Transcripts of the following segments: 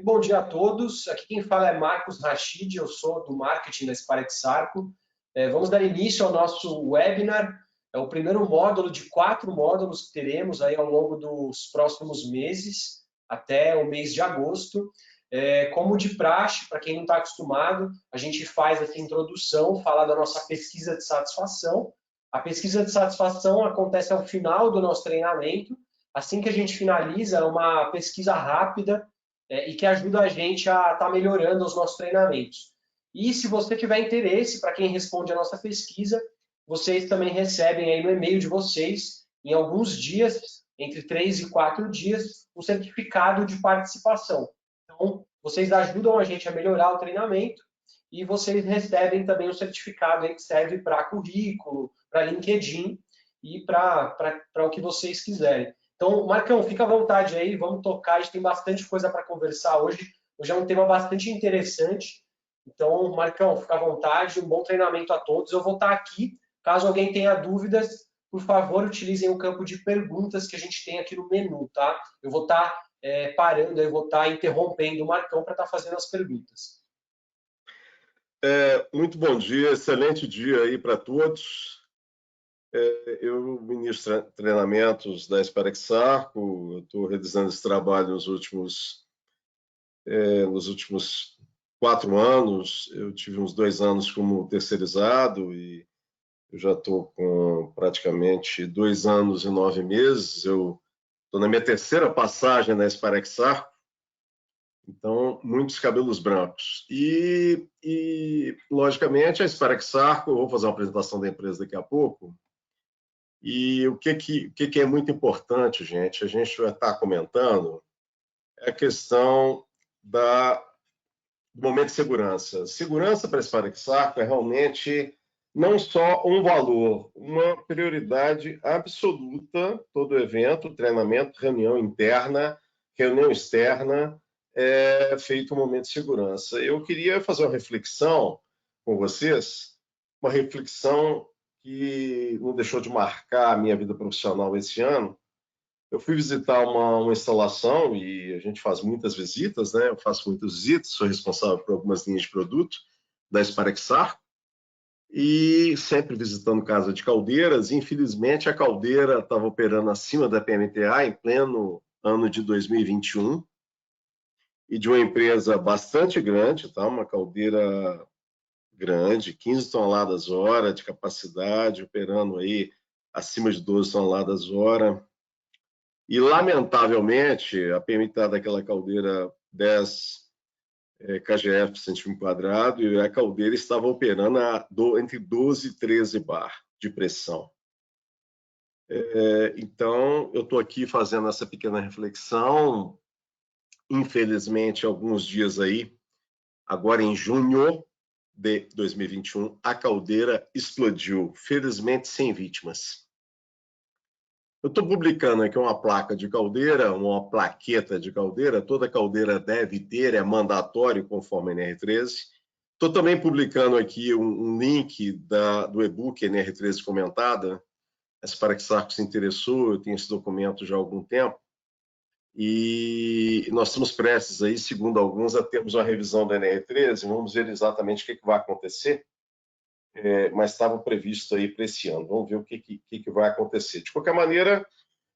Bom dia a todos. Aqui quem fala é Marcos Rachid, eu sou do marketing da Sparex Arco. Vamos dar início ao nosso webinar. É o primeiro módulo de 4 módulos que teremos aí ao longo dos próximos meses, até o mês de agosto. Como de praxe, para quem não está acostumado, a gente faz essa introdução, falar da nossa pesquisa de satisfação. A pesquisa de satisfação acontece ao final do nosso treinamento. Assim que a gente finaliza, é uma pesquisa rápida, e que ajuda a gente a estar melhorando os nossos treinamentos. E se você tiver interesse, para quem responde a nossa pesquisa, vocês também recebem aí no e-mail de vocês, em alguns dias, entre 3 e 4 dias, um certificado de participação. Então, vocês ajudam a gente a melhorar o treinamento e vocês recebem também um certificado aí que serve para currículo, para LinkedIn e para o que vocês quiserem. Então, Marcão, fica à vontade aí, vamos tocar, a gente tem bastante coisa para conversar hoje. Hoje é um tema bastante interessante. Então, Marcão, fica à vontade, um bom treinamento a todos. Eu vou estar aqui, caso alguém tenha dúvidas, por favor, utilizem o campo de perguntas que a gente tem aqui no menu, tá? Eu vou estar parando, eu vou estar interrompendo o Marcão para estar fazendo as perguntas. Muito bom dia, excelente dia aí para todos. Eu ministro treinamentos da Sparex Arco, estou realizando esse trabalho nos últimos 4 anos. Eu tive uns 2 anos como terceirizado e eu já estou com praticamente 2 anos e 9 meses. Eu estou na minha 3ª passagem na Sparex Arco, então muitos cabelos brancos. E logicamente, a Sparex Arco, eu vou fazer uma apresentação da empresa daqui a pouco. E o que é muito importante, gente, a gente vai estar comentando, é a questão do momento de segurança. Segurança para a Sparex Arco é realmente não só um valor, uma prioridade absoluta. Todo evento, treinamento, reunião interna, reunião externa, é feito um momento de segurança. Eu queria fazer uma reflexão com vocês, uma reflexão que não deixou de marcar a minha vida profissional esse ano. Eu fui visitar uma instalação e a gente faz muitas visitas, né? Eu faço muitas visitas, sou responsável por algumas linhas de produto da Sparex Arco e sempre visitando casa de caldeiras. Infelizmente, a caldeira estava operando acima da PMTA em pleno ano de 2021 e de uma empresa bastante grande, tá? Uma caldeira grande, 15 toneladas hora de capacidade, operando aí acima de 12 toneladas hora. E, lamentavelmente, a PMTA daquela caldeira 10 kgf por centímetro quadrado, e a caldeira estava operando entre 12 e 13 bar de pressão. Então, eu estou aqui fazendo essa pequena reflexão. Infelizmente, alguns dias aí, agora em junho de 2021, a caldeira explodiu, felizmente sem vítimas. Eu estou publicando aqui uma placa de caldeira, uma plaqueta de caldeira. Toda caldeira deve ter, é mandatório conforme a NR13. Estou também publicando aqui um link do e-book NR13 comentada. A Sparex Arco se interessou, eu tenho esse documento já há algum tempo. E nós estamos prestes aí, segundo alguns, a termos uma revisão da NR13. Vamos ver exatamente o que vai acontecer. Mas estava previsto aí para esse ano. Vamos ver o que vai acontecer. De qualquer maneira,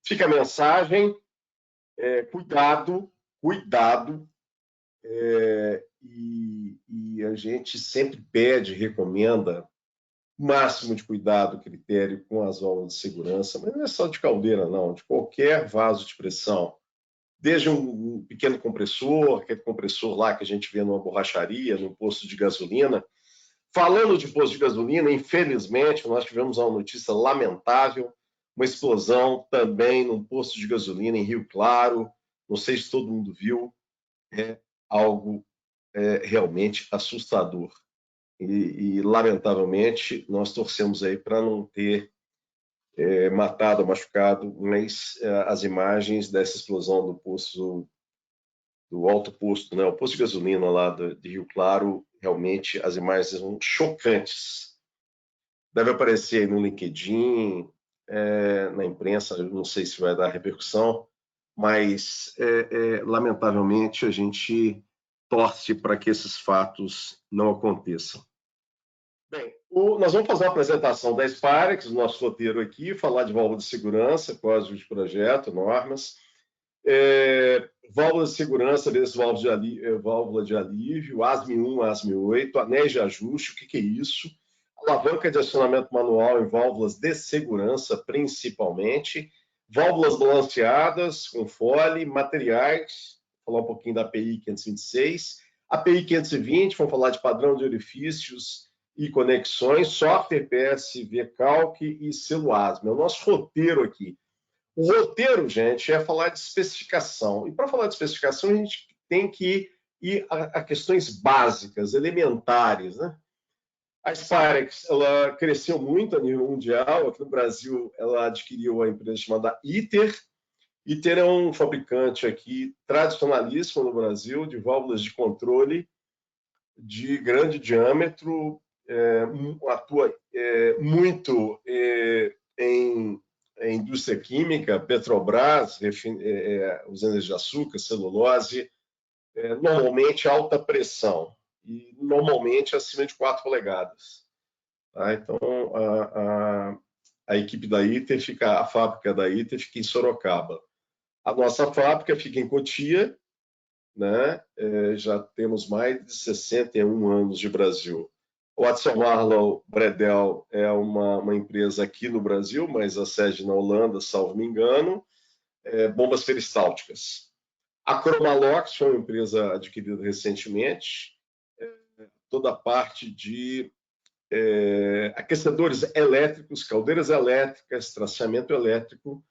fica a mensagem, cuidado, e a gente sempre pede, recomenda o máximo de cuidado, critério com as válvulas de segurança, mas não é só de caldeira, não, de qualquer vaso de pressão. Desde um pequeno compressor, aquele compressor lá que a gente vê numa borracharia, num posto de gasolina. Falando de posto de gasolina, infelizmente, nós tivemos uma notícia lamentável, uma explosão também num posto de gasolina em Rio Claro. Não sei se todo mundo viu, é algo realmente assustador. E, lamentavelmente, nós torcemos aí para não ter matado ou machucado, mas as imagens dessa explosão do posto, do alto posto, né, o posto de gasolina lá de Rio Claro, realmente as imagens são chocantes. Deve aparecer aí no LinkedIn, na imprensa, eu não sei se vai dar repercussão, mas, lamentavelmente, a gente torce para que esses fatos não aconteçam. Bem, nós vamos fazer uma apresentação da Sparex, do nosso roteiro aqui, falar de válvula de segurança, código de projeto, normas, válvulas de segurança, válvula de alívio, ASME1, ASME8, anéis de ajuste, o que é isso? Alavanca de acionamento manual em válvulas de segurança, principalmente, válvulas balanceadas com fole, materiais, vou falar um pouquinho da API 526, API 520, vamos falar de padrão de orifícios e conexões, software PSV Calc e selo ASME. É o nosso roteiro aqui. O roteiro, gente, é falar de especificação. E para falar de especificação, a gente tem que ir a questões básicas, elementares, né? A Sparex, ela cresceu muito a nível mundial. Aqui no Brasil, ela adquiriu a empresa chamada ITER. ITER é um fabricante aqui tradicionalíssimo no Brasil de válvulas de controle de grande diâmetro, atua muito em indústria química, Petrobras, usinas de açúcar, celulose, normalmente alta pressão e normalmente acima de 4 polegadas. Tá? Então, a equipe da ITER a fábrica da ITER fica em Sorocaba. A nossa fábrica fica em Cotia, né? Já temos mais de 61 anos de Brasil. O Watson Marlow Bredel é uma empresa aqui no Brasil, mas a sede na Holanda, salvo me engano, bombas peristálticas. A Chromalox foi uma empresa adquirida recentemente, toda a parte de aquecedores elétricos, caldeiras elétricas, traceamento elétrico.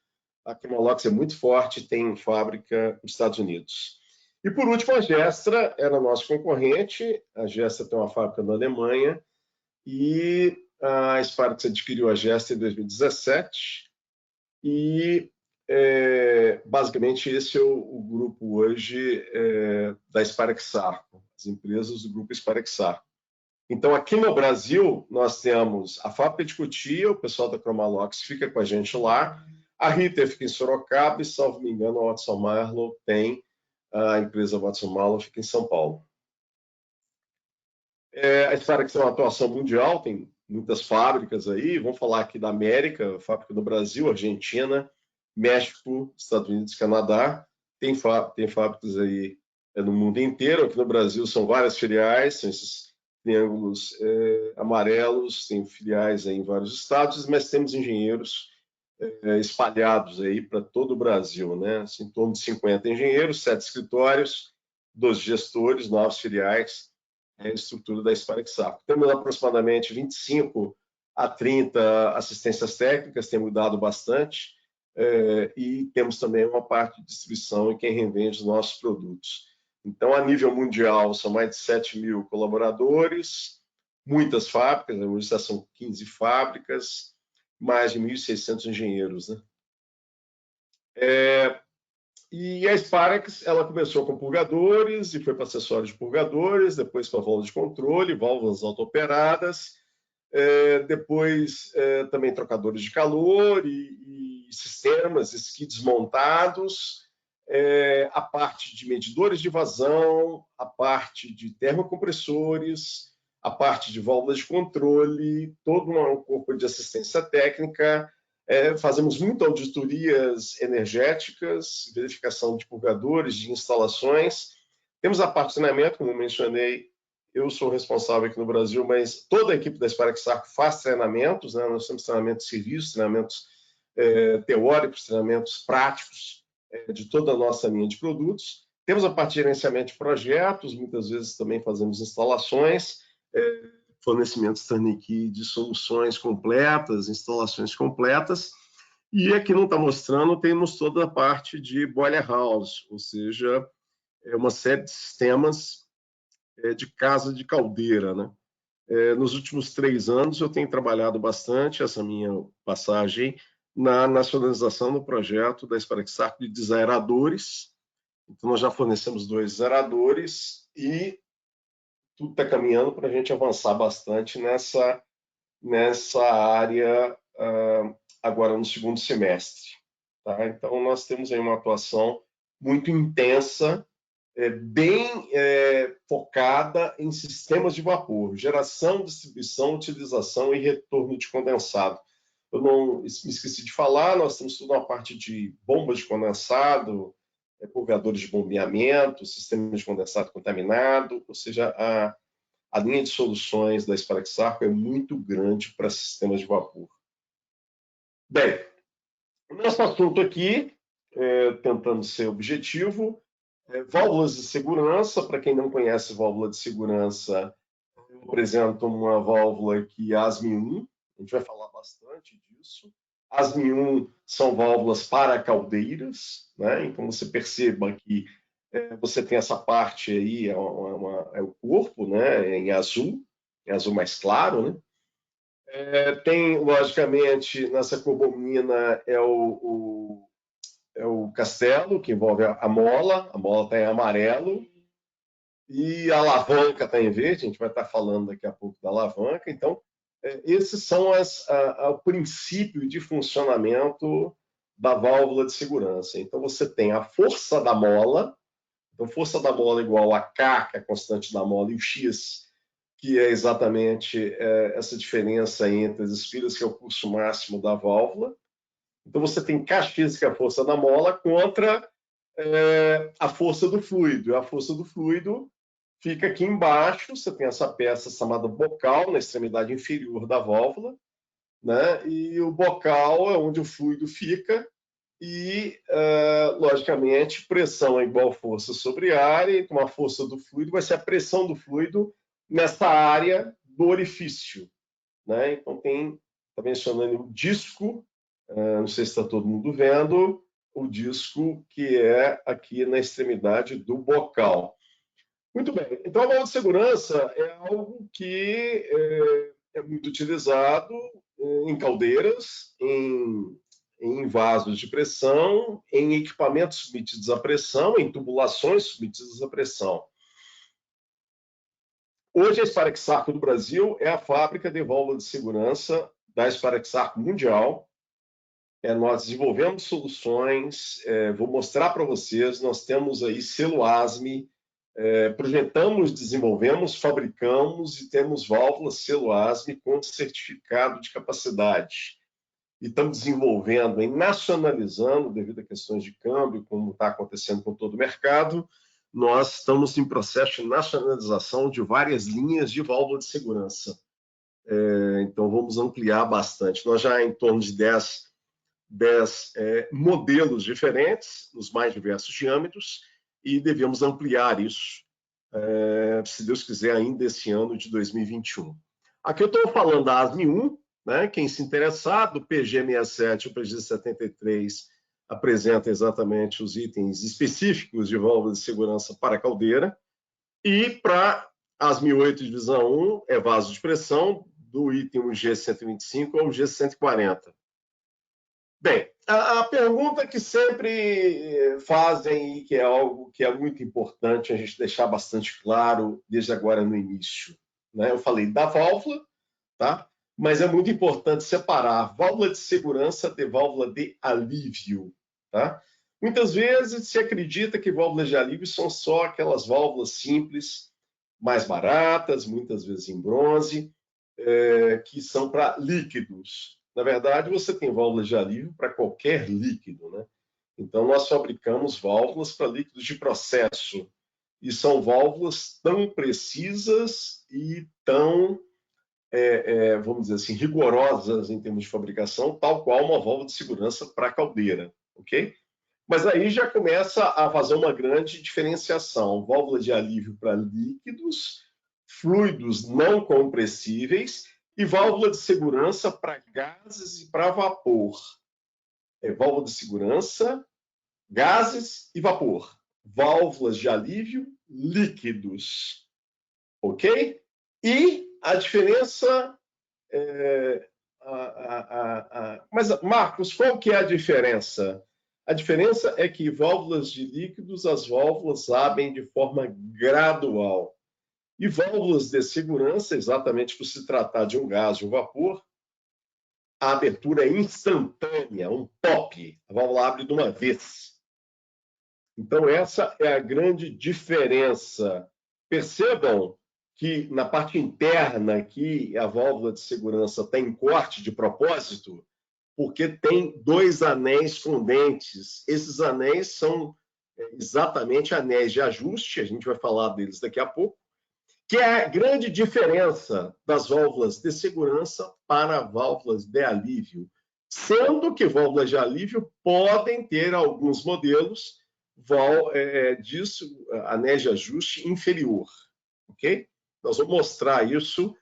A Chromalox é muito forte, tem fábrica nos Estados Unidos. E, por último, a Gestra era nosso concorrente. A Gestra tem uma fábrica na Alemanha e a Sparex adquiriu a Gestra em 2017. E, basicamente, esse é o grupo hoje da Sparex Sarco, as empresas do grupo Sparex Sarco. Então, aqui no Brasil, nós temos a fábrica de Cotia, o pessoal da Chromalox fica com a gente lá. A Ritter fica em Sorocaba e, salvo me engano, a Watson Marlow tem a empresa Watson Marlow fica em São Paulo. A Sparex tem uma atuação mundial, tem muitas fábricas aí. Vamos falar aqui da América, fábrica no Brasil, Argentina, México, Estados Unidos, Canadá. Tem fábricas aí no mundo inteiro. Aqui no Brasil são várias filiais, são esses triângulos amarelos, tem filiais aí em vários estados, mas temos engenheiros espalhados aí para todo o Brasil, né? Assim, em torno de 50 engenheiros, 7 escritórios, 12 gestores, 9 filiais, a estrutura da Sparex Sarco. Temos aproximadamente 25 a 30 assistências técnicas, tem mudado bastante, e temos também uma parte de distribuição e quem revende os nossos produtos. Então, a nível mundial, são mais de 7 mil colaboradores, muitas fábricas, hoje já são 15 fábricas, mais de 1.600 engenheiros, né? E a Sparex, ela começou com purgadores e foi para acessórios de purgadores, depois para válvulas de controle, válvulas auto-operadas, depois também trocadores de calor e sistemas, skids montados, a parte de medidores de vazão, a parte de termocompressores, a parte de válvulas de controle, todo um corpo de assistência técnica. Fazemos muitas auditorias energéticas, verificação de purgadores, de instalações. Temos a parte de treinamento, como eu mencionei, eu sou responsável aqui no Brasil, mas toda a equipe da Sparex Sarco faz treinamentos, né? Nós temos treinamentos de serviços, treinamentos teóricos, treinamentos práticos de toda a nossa linha de produtos. Temos a parte de gerenciamento de projetos, muitas vezes também fazemos instalações, fornecimentos turnkey de soluções completas, instalações completas. E aqui não está mostrando, temos toda a parte de boiler house, ou seja, uma série de sistemas de casa de caldeira, né? Nos últimos 3 anos eu tenho trabalhado bastante essa minha passagem na nacionalização do projeto da Sparex Sarco de desaeradores. Então nós já fornecemos 2 desaeradores e tudo está caminhando para a gente avançar bastante nessa área agora no segundo semestre. tá? Então, nós temos aí uma atuação muito intensa, bem focada em sistemas de vapor, geração, distribuição, utilização e retorno de condensado. Eu não me esqueci de falar, nós temos toda uma parte de bombas de condensado, purgadores de bombeamento, sistemas de condensado contaminado, ou seja, a linha de soluções da Sparax-Sarco é muito grande para sistemas de vapor. Bem, o nosso assunto aqui, tentando ser objetivo, válvulas de segurança. Para quem não conhece válvula de segurança, eu apresento uma válvula aqui, ASME-1, a gente vai falar bastante disso. ASME-1 são válvulas para caldeiras, né? Então você perceba que você tem essa parte aí, é o corpo, né? Em azul mais claro, né? Tem, logicamente, nessa cobomina é o castelo, que envolve a mola está em amarelo, e a alavanca está em verde, a gente vai estar falando daqui a pouco da alavanca. Então, esses são o princípio de funcionamento da válvula de segurança. Então, você tem a força da mola, então força da mola igual a K, que é a constante da mola, e o X, que é exatamente essa diferença entre as espiras, que é o curso máximo da válvula. Então, você tem Kx, que é a força da mola, contra a força do fluido. A força do fluido fica aqui embaixo, você tem essa peça chamada bocal, na extremidade inferior da válvula, né? E o bocal é onde o fluido fica, e, logicamente, pressão é igual força sobre área, então a força do fluido vai ser a pressão do fluido nessa área do orifício, né? Então, está mencionando o disco, não sei se está todo mundo vendo, o disco que é aqui na extremidade do bocal. Muito bem. Então, a válvula de segurança é algo que é muito utilizado em caldeiras, em vasos de pressão, em equipamentos submetidos à pressão, em tubulações submetidas à pressão. Hoje, a Sparax-Sarco do Brasil é a fábrica de válvula de segurança da Sparax-Sarco mundial. Nós desenvolvemos soluções, vou mostrar para vocês, nós temos aí selo ASME, projetamos, desenvolvemos, fabricamos e temos válvulas selo ASME com certificado de capacidade. E estamos desenvolvendo e nacionalizando, devido a questões de câmbio, como está acontecendo com todo o mercado, nós estamos em processo de nacionalização de várias linhas de válvula de segurança. Então, vamos ampliar bastante. Nós já em torno de 10 modelos diferentes, nos mais diversos diâmetros, e devemos ampliar isso, se Deus quiser, ainda esse ano de 2021. Aqui eu estou falando da ASME-1, né? Quem se interessar, do PG67 ou PG73 apresenta exatamente os itens específicos de válvula de segurança para caldeira, e para ASME-8 divisão 1 é vaso de pressão, do item G125 ao G140. Bem, a pergunta que sempre fazem, e que é algo que é muito importante a gente deixar bastante claro desde agora no início, né? Eu falei da válvula, tá? Mas é muito importante separar válvula de segurança de válvula de alívio, tá? Muitas vezes se acredita que válvulas de alívio são só aquelas válvulas simples, mais baratas, muitas vezes em bronze, que são para líquidos. Na verdade, você tem válvulas de alívio para qualquer líquido, né? Então, nós fabricamos válvulas para líquidos de processo. E são válvulas tão precisas e tão, vamos dizer assim, rigorosas em termos de fabricação, tal qual uma válvula de segurança para caldeira, ok? Mas aí já começa a fazer uma grande diferenciação. Válvula de alívio para líquidos, fluidos não compressíveis, e válvula de segurança para gases e para vapor. Válvula de segurança, gases e vapor. Válvulas de alívio, líquidos. Ok? E a diferença... Mas, Marcos, qual que é a diferença? A diferença é que válvulas de líquidos, as válvulas abrem de forma gradual. E válvulas de segurança, exatamente por se tratar de um gás, de um vapor, a abertura é instantânea, um pop, a válvula abre de uma vez. Então, essa é a grande diferença. Percebam que na parte interna aqui, a válvula de segurança tem corte de propósito, porque tem 2 anéis com dentes. Esses anéis são exatamente anéis de ajuste, a gente vai falar deles daqui a pouco, que é a grande diferença das válvulas de segurança para válvulas de alívio, sendo que válvulas de alívio podem ter alguns modelos disso, anéis de ajuste inferior, ok? Nós vamos mostrar isso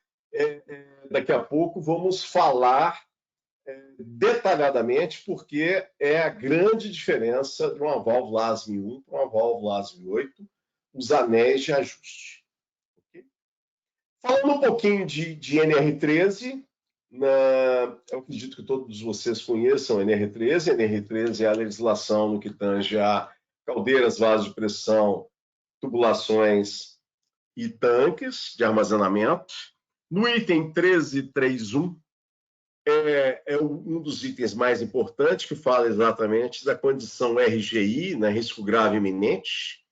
daqui a pouco, vamos falar detalhadamente, porque é a grande diferença de uma válvula ASME 1 para uma válvula ASME 8, os anéis de ajuste. Okay? Falando um pouquinho de NR13, eu acredito que todos vocês conheçam NR13. NR13 é a legislação no que tange a caldeiras, vasos de pressão, tubulações e tanques de armazenamento. No item 13.3.1, é um dos itens mais importantes, que fala exatamente da condição RGI, né, risco grave iminente,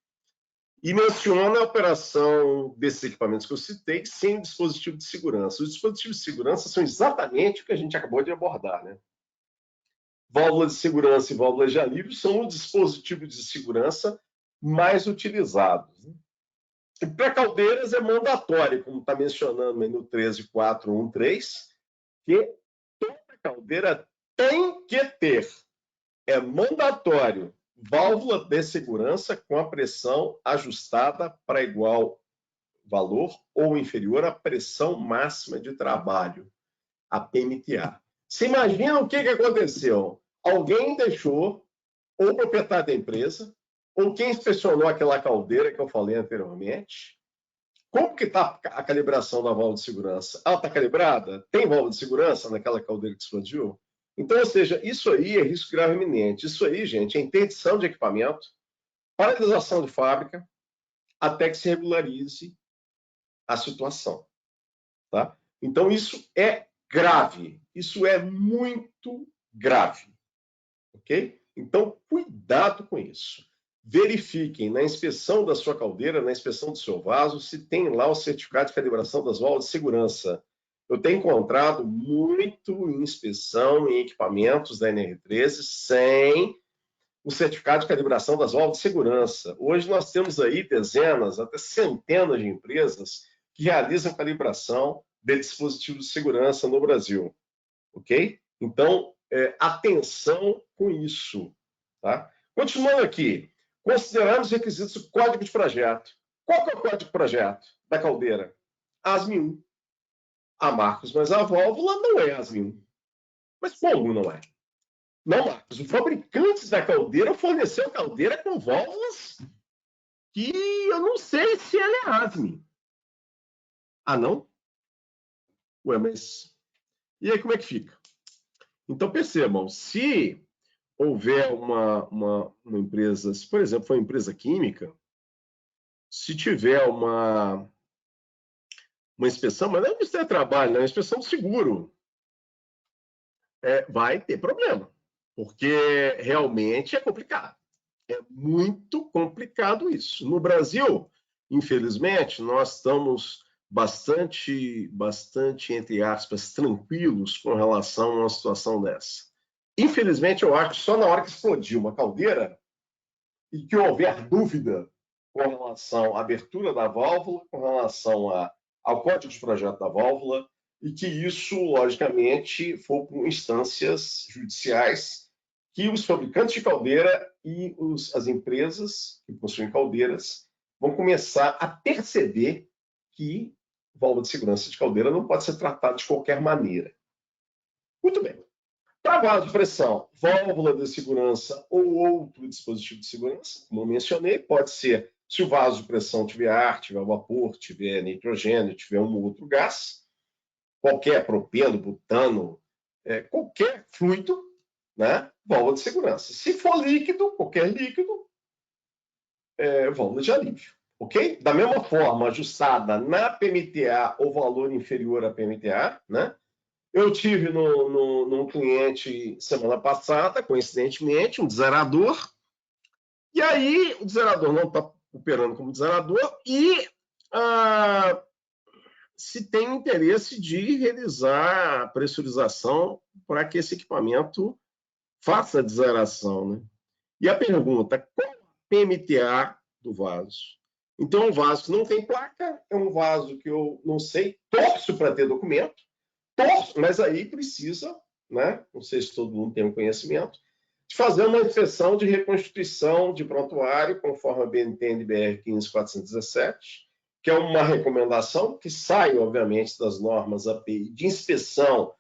e menciona a operação desses equipamentos que eu citei sem o dispositivo de segurança. Os dispositivos de segurança são exatamente o que a gente acabou de abordar, né? Válvula de segurança e válvula de alívio são os dispositivos de segurança mais utilizados. Né? E para caldeiras é mandatório, como está mencionando aí no 13.4.1.3, que caldeira tem que ter, é mandatório, válvula de segurança com a pressão ajustada para igual valor ou inferior à pressão máxima de trabalho, a PMTA. Você imagina o que aconteceu? Alguém deixou, ou o proprietário da empresa, ou quem inspecionou aquela caldeira que eu falei anteriormente. Como que está a calibração da válvula de segurança? Ela está calibrada? Tem válvula de segurança naquela caldeira que explodiu? Então, ou seja, isso aí é risco grave iminente. Isso aí, gente, é interdição de equipamento, paralisação de fábrica, até que se regularize a situação. Tá? Então, isso é grave. Isso é muito grave. Ok? Então, cuidado com isso. Verifiquem na inspeção da sua caldeira, na inspeção do seu vaso, se tem lá o certificado de calibração das válvulas de segurança. Eu tenho encontrado muito inspeção em equipamentos da NR13 sem o certificado de calibração das válvulas de segurança. Hoje nós temos aí dezenas, até centenas de empresas que realizam calibração de dispositivos de segurança no Brasil. Ok? Então, atenção com isso. Tá? Continuando aqui. Consideramos os requisitos do código de projeto. Qual que é o código de projeto da caldeira? ASME 1. Marcos, mas a válvula não é ASME 1. Mas como não é? Não, Marcos, o fabricante da caldeira forneceu a caldeira com válvulas que eu não sei se ela é ASME. Ah, não? Ué, mas... E aí, como é que fica? Então, percebam, se houver uma empresa, se, por exemplo, for uma empresa química, se tiver uma inspeção, mas não é Ministério do Trabalho, é uma inspeção do seguro, vai ter problema, porque realmente é complicado. É muito complicado isso. No Brasil, infelizmente, nós estamos bastante, entre aspas, tranquilos com relação a uma situação dessa. Infelizmente, eu acho que só na hora que explodir uma caldeira e que houver dúvida com relação à abertura da válvula, com relação ao código de projeto da válvula, e que isso, logicamente, for por instâncias judiciais, que os fabricantes de caldeira e as empresas que possuem caldeiras vão começar a perceber que válvula de segurança de caldeira não pode ser tratada de qualquer maneira. Muito bem. Para vaso de pressão, válvula de segurança ou outro dispositivo de segurança, como eu mencionei, pode ser, se o vaso de pressão tiver ar, tiver vapor, tiver nitrogênio, tiver um ou outro gás, qualquer propeno, butano, qualquer fluido, né? Válvula de segurança. Se for líquido, qualquer líquido, válvula de alívio. Ok? Da mesma forma, ajustada na PMTA ou valor inferior à PMTA, né? Eu tive num cliente semana passada, coincidentemente, um descerador, e aí o descerador não está operando como descerador e se tem interesse de realizar a pressurização para que esse equipamento faça a desaração, né? E a pergunta, qual a PMTA do vaso? Então, um vaso que não tem placa é um vaso que eu não sei, torço para ter documento, torço, mas aí precisa, né? Não sei se todo mundo tem um conhecimento, de fazer uma inspeção de reconstituição de prontuário, conforme a BNT-NBR 15417, que é uma recomendação que sai, obviamente, das normas API de inspeção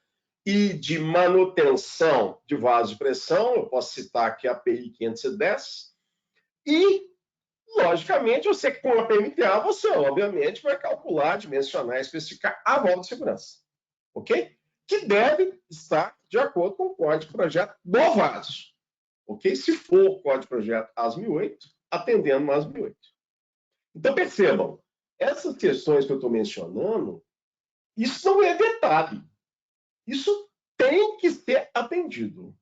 e de manutenção de vaso de pressão. Eu posso citar aqui a API 510. E, logicamente, você com a PMTA, você, obviamente, vai calcular, dimensionar e especificar a válvula de segurança. Ok? Que deve estar de acordo com o código de projeto do vaso. Ok? Se for o código de projeto AS 1008, atendendo AS 1008. Então, percebam, essas questões que eu estou mencionando, isso não é detalhe. Isso tem que ser atendido.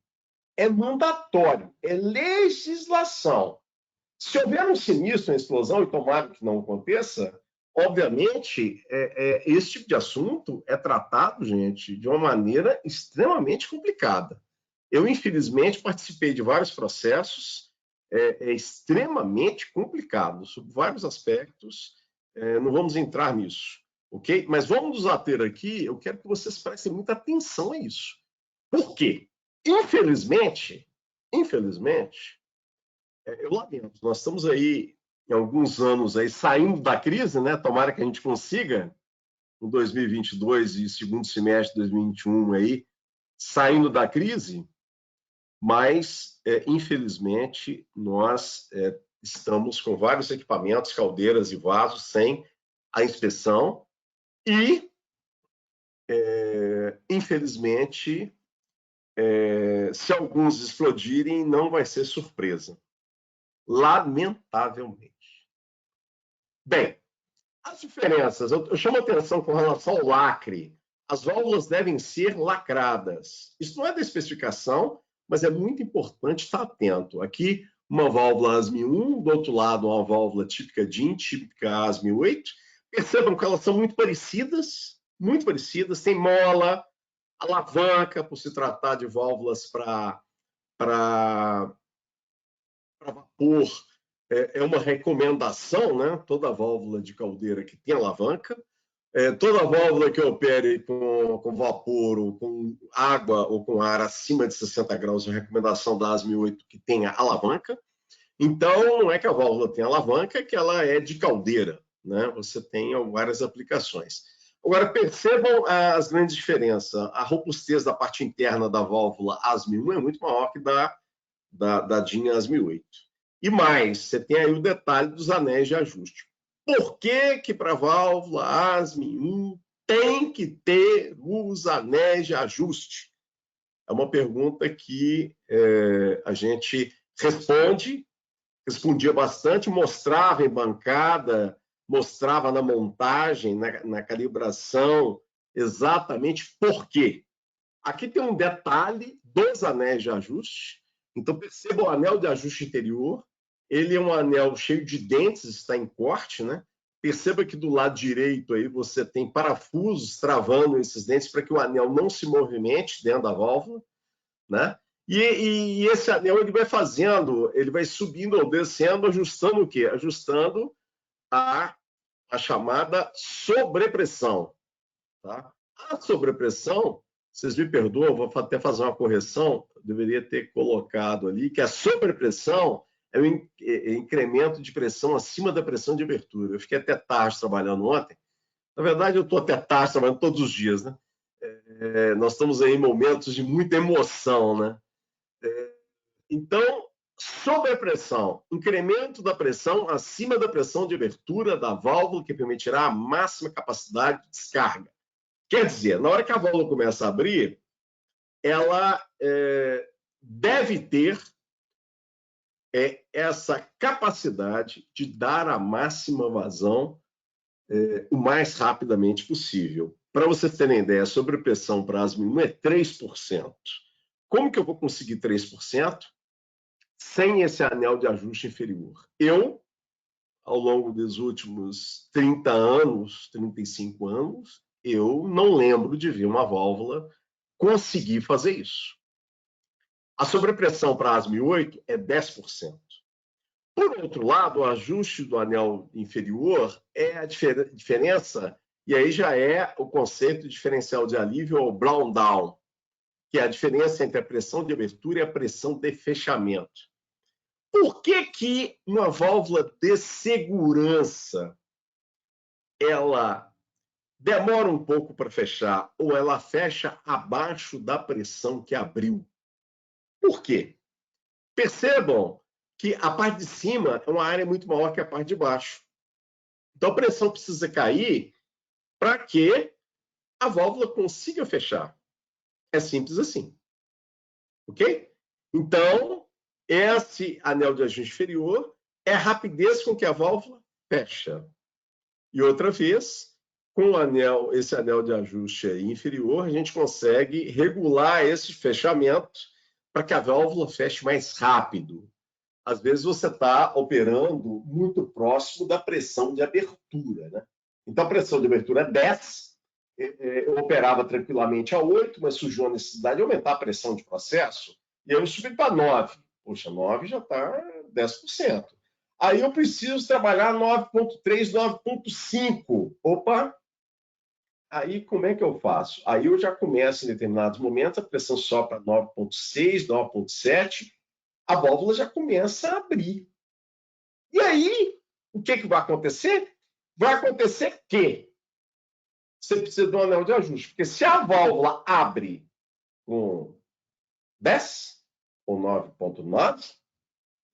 É mandatório, é legislação. Se houver um sinistro, uma explosão, e tomara que não aconteça, obviamente, esse tipo de assunto é tratado, gente, de uma maneira extremamente complicada. Eu, infelizmente, participei de vários processos extremamente complicados, sob vários aspectos. Não vamos entrar nisso, ok? Mas vamos nos ater aqui, eu quero que vocês prestem muita atenção a isso. Por quê? Infelizmente, eu lamento, nós estamos aí, em alguns anos, aí, saindo da crise, né? Tomara que a gente consiga, em 2022 e segundo semestre de 2021, aí, saindo da crise, mas, infelizmente, nós estamos com vários equipamentos, caldeiras e vasos, sem a inspeção e, infelizmente, se alguns explodirem, não vai ser surpresa. Lamentavelmente. Bem, as diferenças, eu chamo a atenção com relação ao lacre. As válvulas devem ser lacradas. Isso não é da especificação, mas é muito importante estar atento. Aqui, uma válvula AS 1001, do outro lado, uma válvula típica DIN, típica AS 1008. Percebam que elas são muito parecidas, tem mola, alavanca, por se tratar de válvulas para vapor, é uma recomendação, né? Toda válvula de caldeira que tem alavanca, toda válvula que opere com vapor ou com água ou com ar acima de 60 graus, é a recomendação da AS 1008 que tenha alavanca. Então, não é que a válvula tenha alavanca, é que ela é de caldeira, né? Você tem várias aplicações. Agora, percebam as grandes diferenças. A robustez da parte interna da válvula AS 1001 é muito maior que da DIN AS 1008. E mais, você tem aí o detalhe dos anéis de ajuste. Por que para a válvula AS 1001 tem que ter os anéis de ajuste? É uma pergunta que a gente respondia bastante, mostrava em bancada, mostrava na montagem, na calibração, exatamente por quê. Aqui tem um detalhe dos anéis de ajuste. Então, perceba o anel de ajuste interior. Ele é um anel cheio de dentes, está em corte, né? Perceba que do lado direito aí você tem parafusos travando esses dentes para que o anel não se movimente dentro da válvula, né? E esse anel ele vai subindo ou descendo, ajustando o quê? Ajustando a chamada sobrepressão, tá? A sobrepressão, vocês me perdoam, vou até fazer uma correção, deveria ter colocado ali que a sobrepressão é o incremento de pressão acima da pressão de abertura. Eu fiquei até tarde trabalhando ontem. Na verdade, eu estou até tarde trabalhando todos os dias, né? Nós estamos aí em momentos de muita emoção, né? Então, sobrepressão, incremento da pressão acima da pressão de abertura da válvula, que permitirá a máxima capacidade de descarga. Quer dizer, na hora que a válvula começa a abrir, ela deve ter essa capacidade de dar a máxima vazão o mais rapidamente possível. Para vocês terem ideia, a sobrepressão para ASME 1 é 3%. Como que eu vou conseguir 3% sem esse anel de ajuste inferior? Eu, ao longo dos últimos 30 anos, 35 anos, eu não lembro de ver uma válvula conseguir fazer isso. A sobrepressão para ASME 8 é 10%. Por outro lado, o ajuste do anel inferior é a diferença, e aí já é o conceito de diferencial de alívio ou blown down, que é a diferença entre a pressão de abertura e a pressão de fechamento. Por que que uma válvula de segurança ela demora um pouco para fechar ou ela fecha abaixo da pressão que abriu? Por quê? Percebam que a parte de cima é uma área muito maior que a parte de baixo. Então a pressão precisa cair para que a válvula consiga fechar. É simples assim. Ok? Então, esse anel de ajuste inferior é a rapidez com que a válvula fecha. E outra vez, com esse anel de ajuste inferior, a gente consegue regular esse fechamento para que a válvula feche mais rápido. Às vezes você está operando muito próximo da pressão de abertura, né? Então a pressão de abertura é 10, eu operava tranquilamente a 8, mas surgiu a necessidade de aumentar a pressão de processo, e eu subi para 9. Poxa, 9 já está 10%. Aí eu preciso trabalhar 9,3, 9,5. Opa! Aí como é que eu faço? Aí eu já começo em determinados momentos, a pressão sobe para 9,6, 9,7, a válvula já começa a abrir. E aí, o que vai acontecer? Vai acontecer que você precisa de um anel de ajuste, porque se a válvula abre com 10 ou 9,9,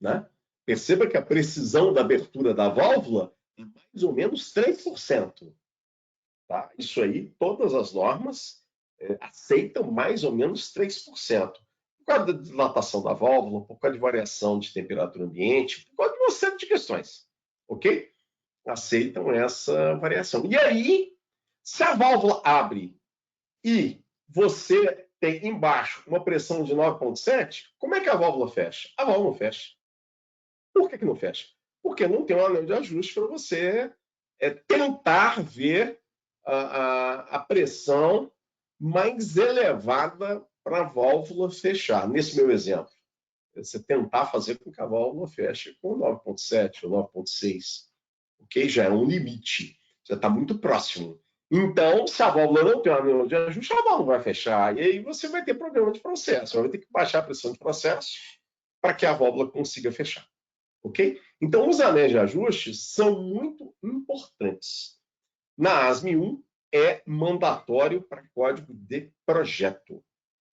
né? Perceba que a precisão da abertura da válvula é mais ou menos 3%. Tá? Isso aí, todas as normas aceitam mais ou menos 3%. Por causa da dilatação da válvula, por causa de variação de temperatura ambiente, por causa de uma série de questões. Ok? Aceitam essa variação. E aí, se a válvula abre e você tem embaixo uma pressão de 9,7, como é que a válvula fecha? A válvula não fecha. Por que não fecha? Porque não tem um anel de ajuste para você tentar ver a pressão mais elevada para a válvula fechar. Nesse meu exemplo, você tentar fazer com que a válvula feche com 9,7 ou 9,6. Ok? Já é um limite. Já está muito próximo. Então, se a válvula não tem um anel de ajuste, a válvula vai fechar. E aí você vai ter problema de processo. Vai ter que baixar a pressão de processo para que a válvula consiga fechar. Ok? Então, os anéis de ajuste são muito importantes. Na ASME 1, é mandatório para código de projeto.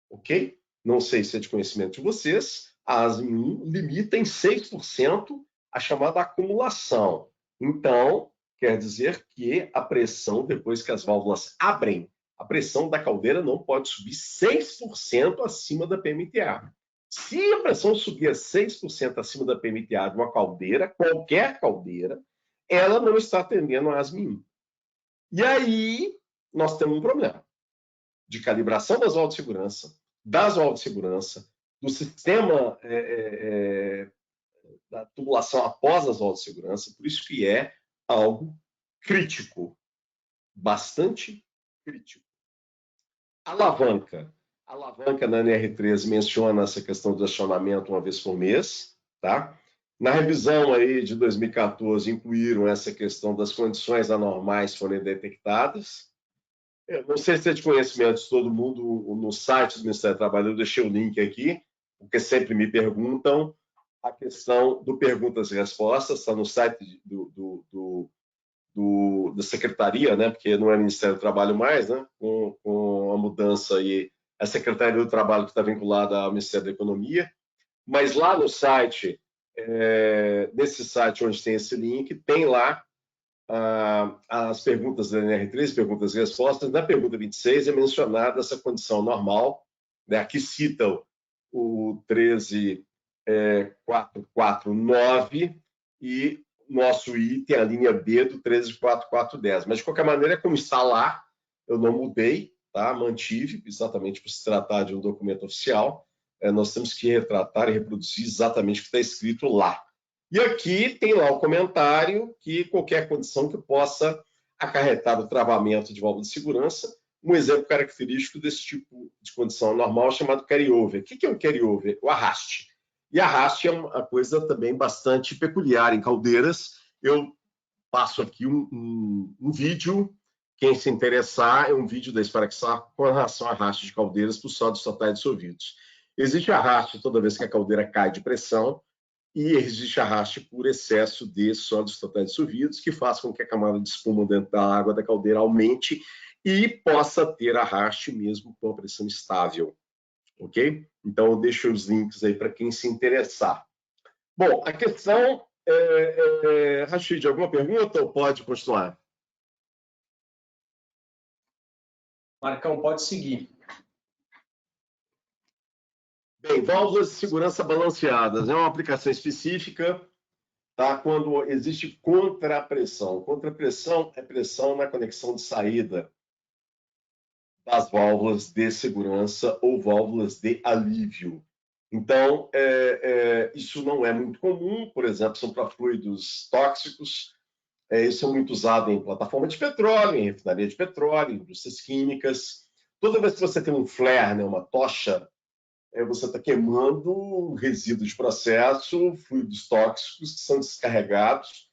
Ok? Não sei se é de conhecimento de vocês, a ASME 1 limita em 6% a chamada acumulação. Então, quer dizer que a pressão, depois que as válvulas abrem, a pressão da caldeira não pode subir 6% acima da PMTA. Se a pressão subir 6% acima da PMTA de uma caldeira, qualquer caldeira, ela não está atendendo a ASME 1. E aí, nós temos um problema de calibração das válvulas de segurança, das válvulas de segurança, do sistema da tubulação após as válvulas de segurança, por isso que é algo crítico, bastante crítico. Alavanca. A alavanca na NR13 menciona essa questão do acionamento uma vez por mês, tá? Na revisão aí de 2014, incluíram essa questão das condições anormais forem detectadas. Eu não sei se é de conhecimento de todo mundo, no site do Ministério do Trabalho, eu deixei o link aqui, porque sempre me perguntam a questão do perguntas e respostas, está no site da Secretaria, né? Porque não é Ministério do Trabalho mais, né? Com a mudança aí, a Secretaria do Trabalho que está vinculada ao Ministério da Economia, mas lá no site, nesse site onde tem esse link, tem lá as perguntas da NR3, perguntas e respostas. Na pergunta 26 é mencionada essa condição normal, né? Aqui citam o 13449 e nosso item, a linha B do 13410. Mas, de qualquer maneira, como está lá, eu não mudei, tá? Mantive, exatamente por se tratar de um documento oficial. Nós temos que retratar e reproduzir exatamente o que está escrito lá. E aqui tem lá o comentário que qualquer condição que possa acarretar o travamento de válvula de segurança. Um exemplo característico desse tipo de condição normal é chamado carryover. O que é o carryover? O arraste. E arraste é uma coisa também bastante peculiar em caldeiras. Eu passo aqui um vídeo. Quem se interessar, é um vídeo da Esparexar com relação a arraste de caldeiras por sólidos totais dissolvidos. Existe arraste toda vez que a caldeira cai de pressão e existe arraste por excesso de sólidos totais dissolvidos, que faz com que a camada de espuma dentro da água da caldeira aumente e possa ter arraste mesmo com a pressão estável, ok? Então, eu deixo os links aí para quem se interessar. Bom, a questão Rachid, alguma pergunta ou pode continuar? Marcão, pode seguir. Bem, válvulas de segurança balanceadas é uma aplicação específica, tá? Quando existe contrapressão. Contrapressão é pressão na conexão de saída das válvulas de segurança ou válvulas de alívio. Então, isso não é muito comum, por exemplo, são para fluidos tóxicos, isso é muito usado em plataforma de petróleo, em refinaria de petróleo, em indústrias químicas. Toda vez que você tem um flare, né, uma tocha, você está queimando resíduos de processo, fluidos tóxicos que são descarregados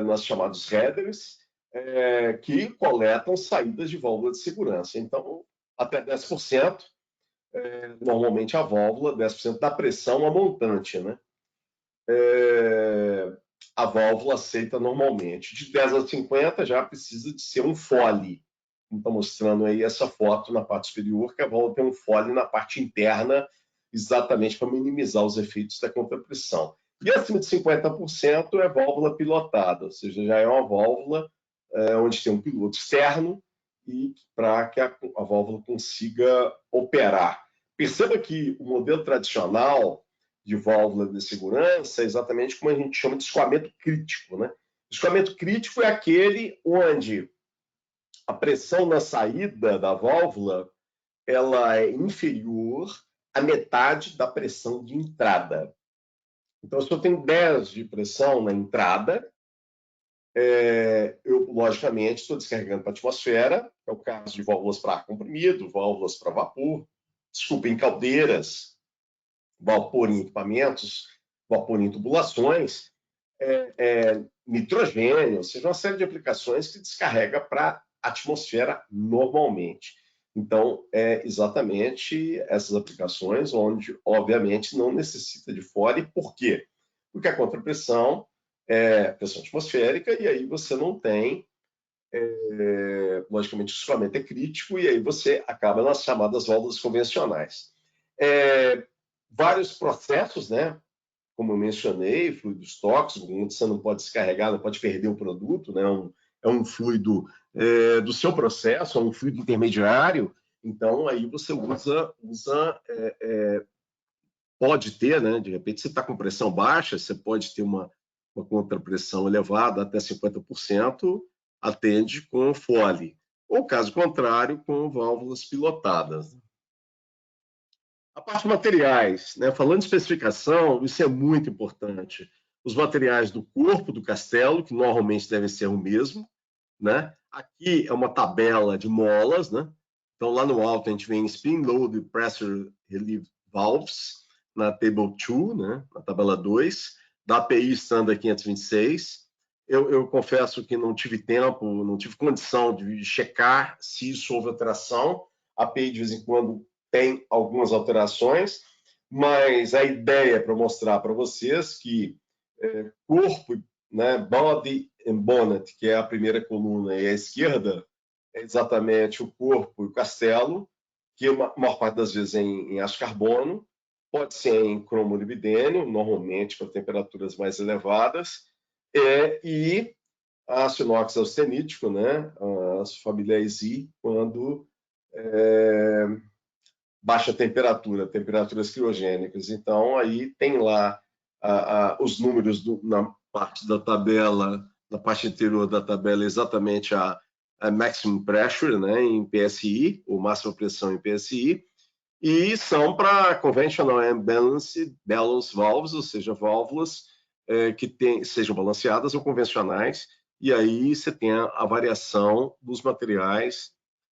nas chamados headers, que coletam saídas de válvula de segurança. Então, até 10%, normalmente a válvula, 10% da pressão a montante, né? A válvula aceita normalmente. De 10 a 50 já precisa de ser um fole. Está mostrando aí essa foto na parte superior, que a válvula tem um fole na parte interna, exatamente para minimizar os efeitos da contrapressão. E acima de 50% é válvula pilotada, ou seja, já é uma válvula onde tem um piloto externo e para que a válvula consiga operar. Perceba que o modelo tradicional de válvula de segurança é exatamente como a gente chama de escoamento crítico, né? Escoamento crítico é aquele onde a pressão na saída da válvula ela é inferior à metade da pressão de entrada. Então, se eu tenho 10 de pressão na entrada, eu, logicamente, estou descarregando para a atmosfera, é o caso de válvulas para ar comprimido, válvulas para vapor, em caldeiras, vapor em equipamentos, vapor em tubulações, nitrogênio, ou seja, uma série de aplicações que descarrega para a atmosfera normalmente. Então, é exatamente essas aplicações onde, obviamente, não necessita de fole. Por quê? Porque a contrapressão é pressão atmosférica e aí você não tem, logicamente, o escoamento é crítico e aí você acaba nas chamadas válvulas convencionais. Vários processos, né? Como eu mencionei, fluidos tóxicos, onde você não pode descarregar, não pode perder o produto, né? É um fluido do seu processo, é um fluido intermediário, então aí você pode ter, né? De repente, você está com pressão baixa, você pode ter uma contrapressão elevada, até 50%, atende com fole. Ou, caso contrário, com válvulas pilotadas. A parte de materiais, né? Falando de especificação, isso é muito importante. Os materiais do corpo do castelo, que normalmente devem ser o mesmo, né? Aqui é uma tabela de molas, né? Então, lá no alto, a gente vem Spin Load Pressure Relief Valves, na Table 2, né? Na tabela 2, da API Standard 526. Eu confesso que não tive tempo, não tive condição de checar se isso houve alteração. A API, de vez em quando, tem algumas alterações, mas a ideia é para mostrar para vocês que corpo, né, body and bonnet, que é a primeira coluna e a esquerda, é exatamente o corpo e o castelo, que a maior parte das vezes é em aço carbono, pode ser em cromolibdênio, normalmente para temperaturas mais elevadas, e aço inox austenítico, né, a família EZ, quando baixa temperatura, temperaturas criogênicas. Então, aí tem lá os números na parte da tabela, na parte interior da tabela, exatamente maximum pressure, né, em PSI, ou máxima pressão em PSI, e são para conventional balance valves, ou seja, válvulas que sejam balanceadas ou convencionais, e aí você tem a variação dos materiais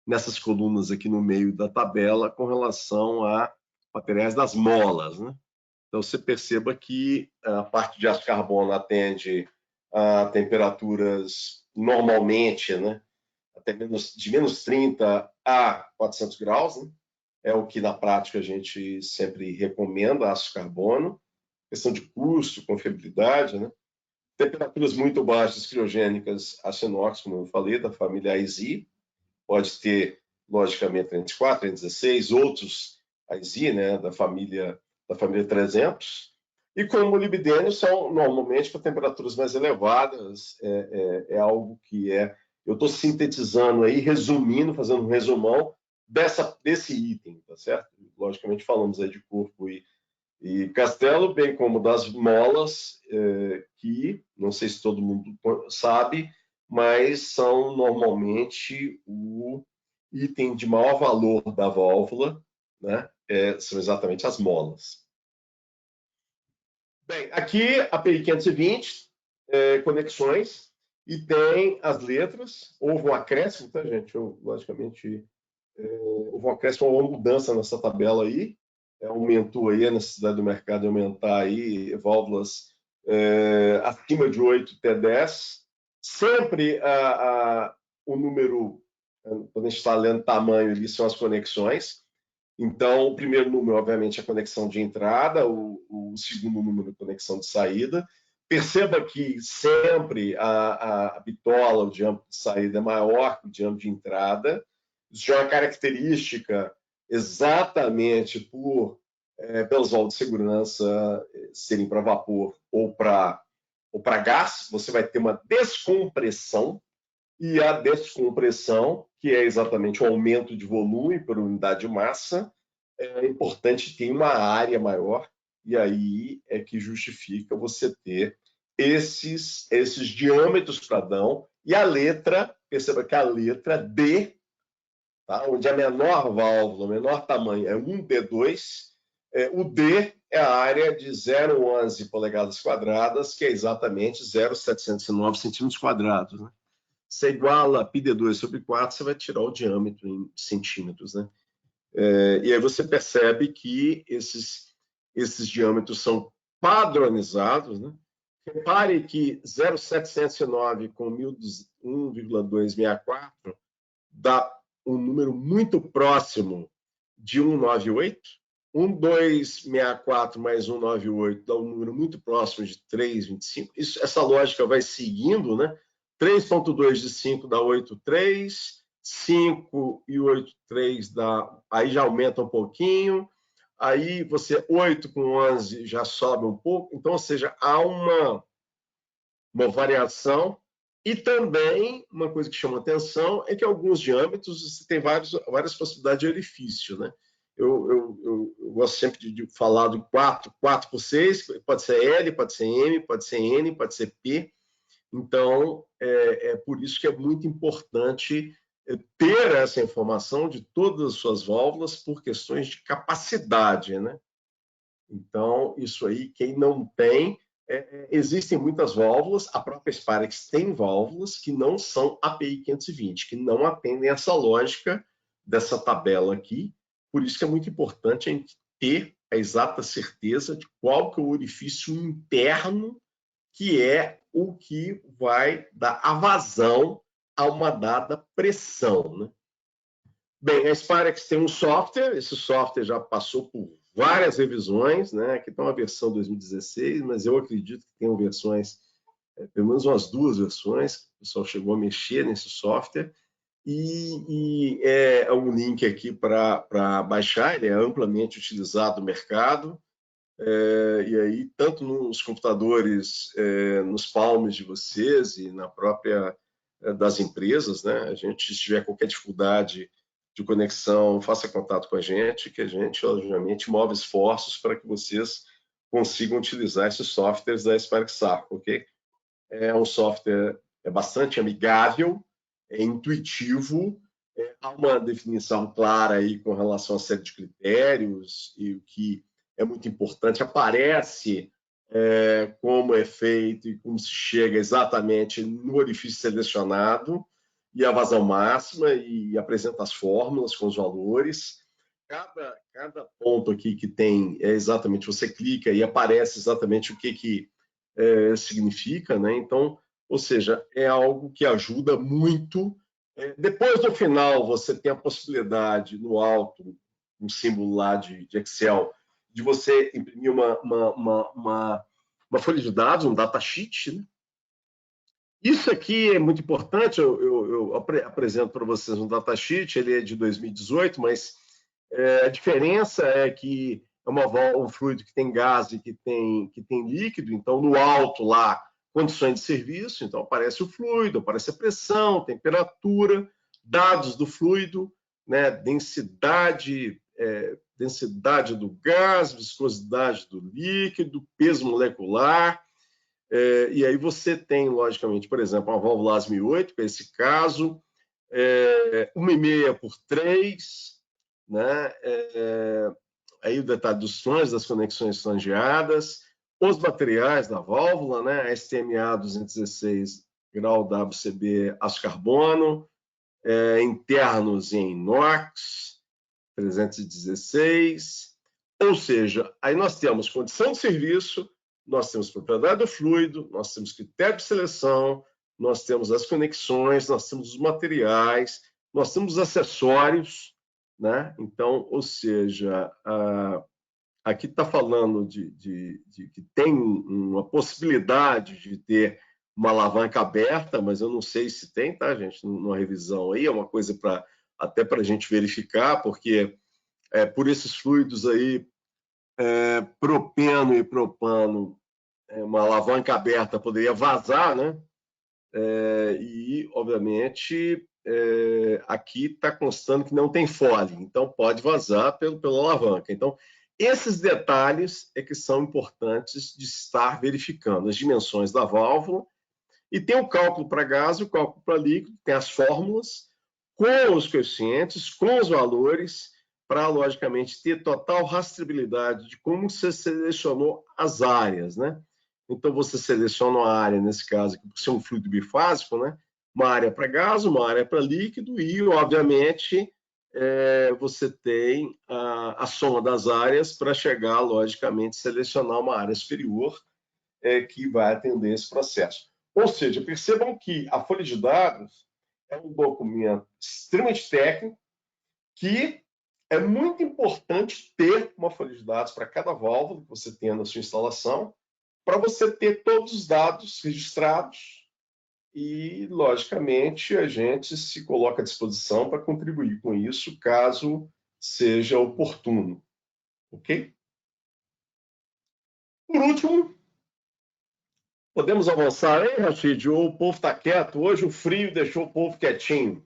nessas colunas aqui no meio da tabela com relação a materiais das molas, né? Então você perceba que a parte de aço carbono atende a temperaturas normalmente, né, até de menos 30 a 400 graus, né? É o que na prática a gente sempre recomenda, aço carbono. Questão de custo, confiabilidade, né? Temperaturas muito baixas, criogênicas, aço inox, como eu falei, da família IZ, pode ter, logicamente, 34, 316, outros IZ, né, da família 300, e como molibdênio são normalmente para temperaturas mais elevadas, é algo que eu estou sintetizando aí, resumindo, fazendo um resumão desse item, tá certo? Logicamente falamos aí de corpo e castelo, bem como das molas, que não sei se todo mundo sabe, mas são normalmente o item de maior valor da válvula, né? São exatamente as molas. Bem, aqui a PI 520, conexões, e tem as letras. Houve um acréscimo, tá, gente? Logicamente, houve um acréscimo, uma mudança nessa tabela aí. Aumentou aí a necessidade do mercado de aumentar aí válvulas acima de 8 T10. Sempre o número, quando a gente está lendo tamanho ali, são as conexões. Então, o primeiro número, obviamente, é a conexão de entrada, o segundo número, a conexão de saída. Perceba que sempre a bitola, o diâmetro de saída é maior que o diâmetro de entrada. Isso já é uma característica exatamente pelos válvulas de segurança serem para vapor ou para gás. Você vai ter uma descompressão, e a descompressão, que é exatamente o aumento de volume por unidade de massa, é importante ter uma área maior, e aí é que justifica você ter esses diâmetros padrão, e a letra, perceba que a letra D, tá? Onde a menor válvula, o menor tamanho é 1D2, o D é a área de 0,11 polegadas quadradas, que é exatamente 0,709 centímetros quadrados, né? Você iguala πd2 sobre 4, você vai tirar o diâmetro em centímetros, né? E aí você percebe que esses diâmetros são padronizados, né? Repare que 0,709 com 1,264 dá um número muito próximo de 198. 1,264 mais 198 dá um número muito próximo de 3,25. Essa lógica vai seguindo, né? 3,2 de 5 dá 8,3, 5 e 8,3 dá... Aí já aumenta um pouquinho, aí 8 com 11 já sobe um pouco, então, ou seja, há uma variação. E também, uma coisa que chama atenção é que alguns diâmetros você tem várias possibilidades de orifício, né? Eu gosto sempre de falar do 4 por 6, pode ser L, pode ser M, pode ser N, pode ser P. Então, é por isso que é muito importante ter essa informação de todas as suas válvulas por questões de capacidade, né? Então, isso aí, quem não tem, existem muitas válvulas, a própria Sparex tem válvulas que não são API 520, que não atendem essa lógica dessa tabela aqui, por isso que é muito importante a gente ter a exata certeza de qual que é o orifício interno, que é o que vai dar a vazão a uma dada pressão, né? Bem, a Sparex tem um software, esse software já passou por várias revisões, né? Aqui está uma versão 2016, mas eu acredito que tem versões, pelo menos umas 2 versões, o pessoal chegou a mexer nesse software, e é um link aqui para baixar, ele é amplamente utilizado no mercado, e aí, tanto nos computadores, nos palmes de vocês e na própria das empresas, né? A gente, se tiver qualquer dificuldade de conexão, faça contato com a gente, que a gente, obviamente, move esforços para que vocês consigam utilizar esses softwares da Sparex Sarco, ok? É um software bastante amigável, é intuitivo, há uma definição clara aí com relação a série de critérios, e o que é muito importante, aparece como é feito e como se chega exatamente no orifício selecionado, e a vazão máxima, e apresenta as fórmulas com os valores. Cada ponto aqui que tem exatamente, você clica e aparece exatamente o que significa, né? Então, ou seja, é algo que ajuda muito. Depois do final, você tem a possibilidade no alto, um símbolo lá de Excel, de você imprimir uma folha de dados, um datasheet, né? Isso aqui é muito importante, eu apresento para vocês um datasheet, ele é de 2018, mas a diferença é que é um fluido que tem gás e que tem líquido, então no alto lá, condições de serviço, então aparece o fluido, aparece a pressão, temperatura, dados do fluido, né, densidade do gás, viscosidade do líquido, peso molecular, e aí você tem, logicamente, por exemplo, uma válvula ASME 8, que é esse caso, 1,5 por 3, né? Aí o detalhe dos flanges, das conexões flangeadas, os materiais da válvula, né? SMA 216 grau WCB aço carbono, internos em inox 316, ou seja, aí nós temos condição de serviço, nós temos propriedade do fluido, nós temos critério de seleção, nós temos as conexões, nós temos os materiais, nós temos os acessórios, né? Então, ou seja, aqui está falando de que tem uma possibilidade de ter uma alavanca aberta, mas eu não sei se tem, tá, gente? Numa revisão aí, é uma coisa até para a gente verificar, porque por esses fluidos aí, propeno e propano, uma alavanca aberta poderia vazar, né? E, obviamente, aqui está constando que não tem fole, então pode vazar pela alavanca. Então, esses detalhes é que são importantes de estar verificando, as dimensões da válvula, e tem o cálculo para gás e o cálculo para líquido, tem as fórmulas, com os coeficientes, com os valores, para, logicamente, ter total rastreabilidade de como você selecionou as áreas, né? Então, você seleciona uma área, nesse caso, por ser um fluido bifásico, né? Uma área para gás, uma área para líquido e, obviamente, você tem a soma das áreas para chegar, logicamente, selecionar uma área superior que vai atender esse processo. Ou seja, percebam que a folha de dados é um documento extremamente técnico que é muito importante ter uma folha de dados para cada válvula que você tenha na sua instalação, para você ter todos os dados registrados e, logicamente, a gente se coloca à disposição para contribuir com isso, caso seja oportuno. Ok? Por último, podemos avançar, hein, Rachid? O povo está quieto. Hoje o frio deixou o povo quietinho.